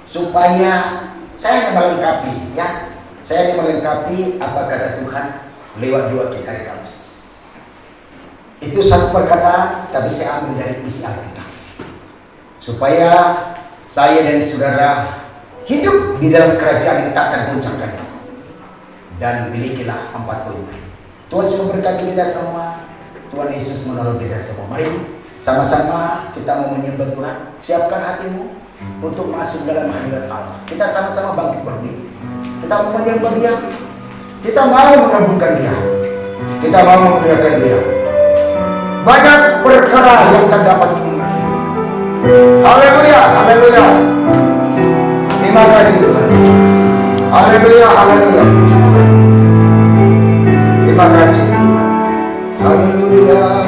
[SPEAKER 2] supaya saya melengkapi, ya. Saya melengkapi apa kata Tuhan lewat 2 kitab Kamus. Itu satu perkataan, tapi saya ambil dari isi Alkitab. Supaya saya dan saudara hidup di dalam kerajaan yang tak tergoncangkan itu. Dan milikilah 4 poin. Tuhan Yesus memberkati kita semua. Tuhan Yesus menolong kita semua. Mari sama-sama kita mau menyembah Tuhan. Siapkan hatimu untuk masuk dalam hadirat Allah. Kita sama-sama bangkit berdiri. Kita mau menyembah Dia. Kita mau mengabulkan Dia. Kita mau memuliakan Dia. Banyak perkara yang tak dapat mengerti. Haleluya, haleluya. Terima kasih Tuhan. Haleluya, haleluya. Terima kasih Tuhan. Haleluya.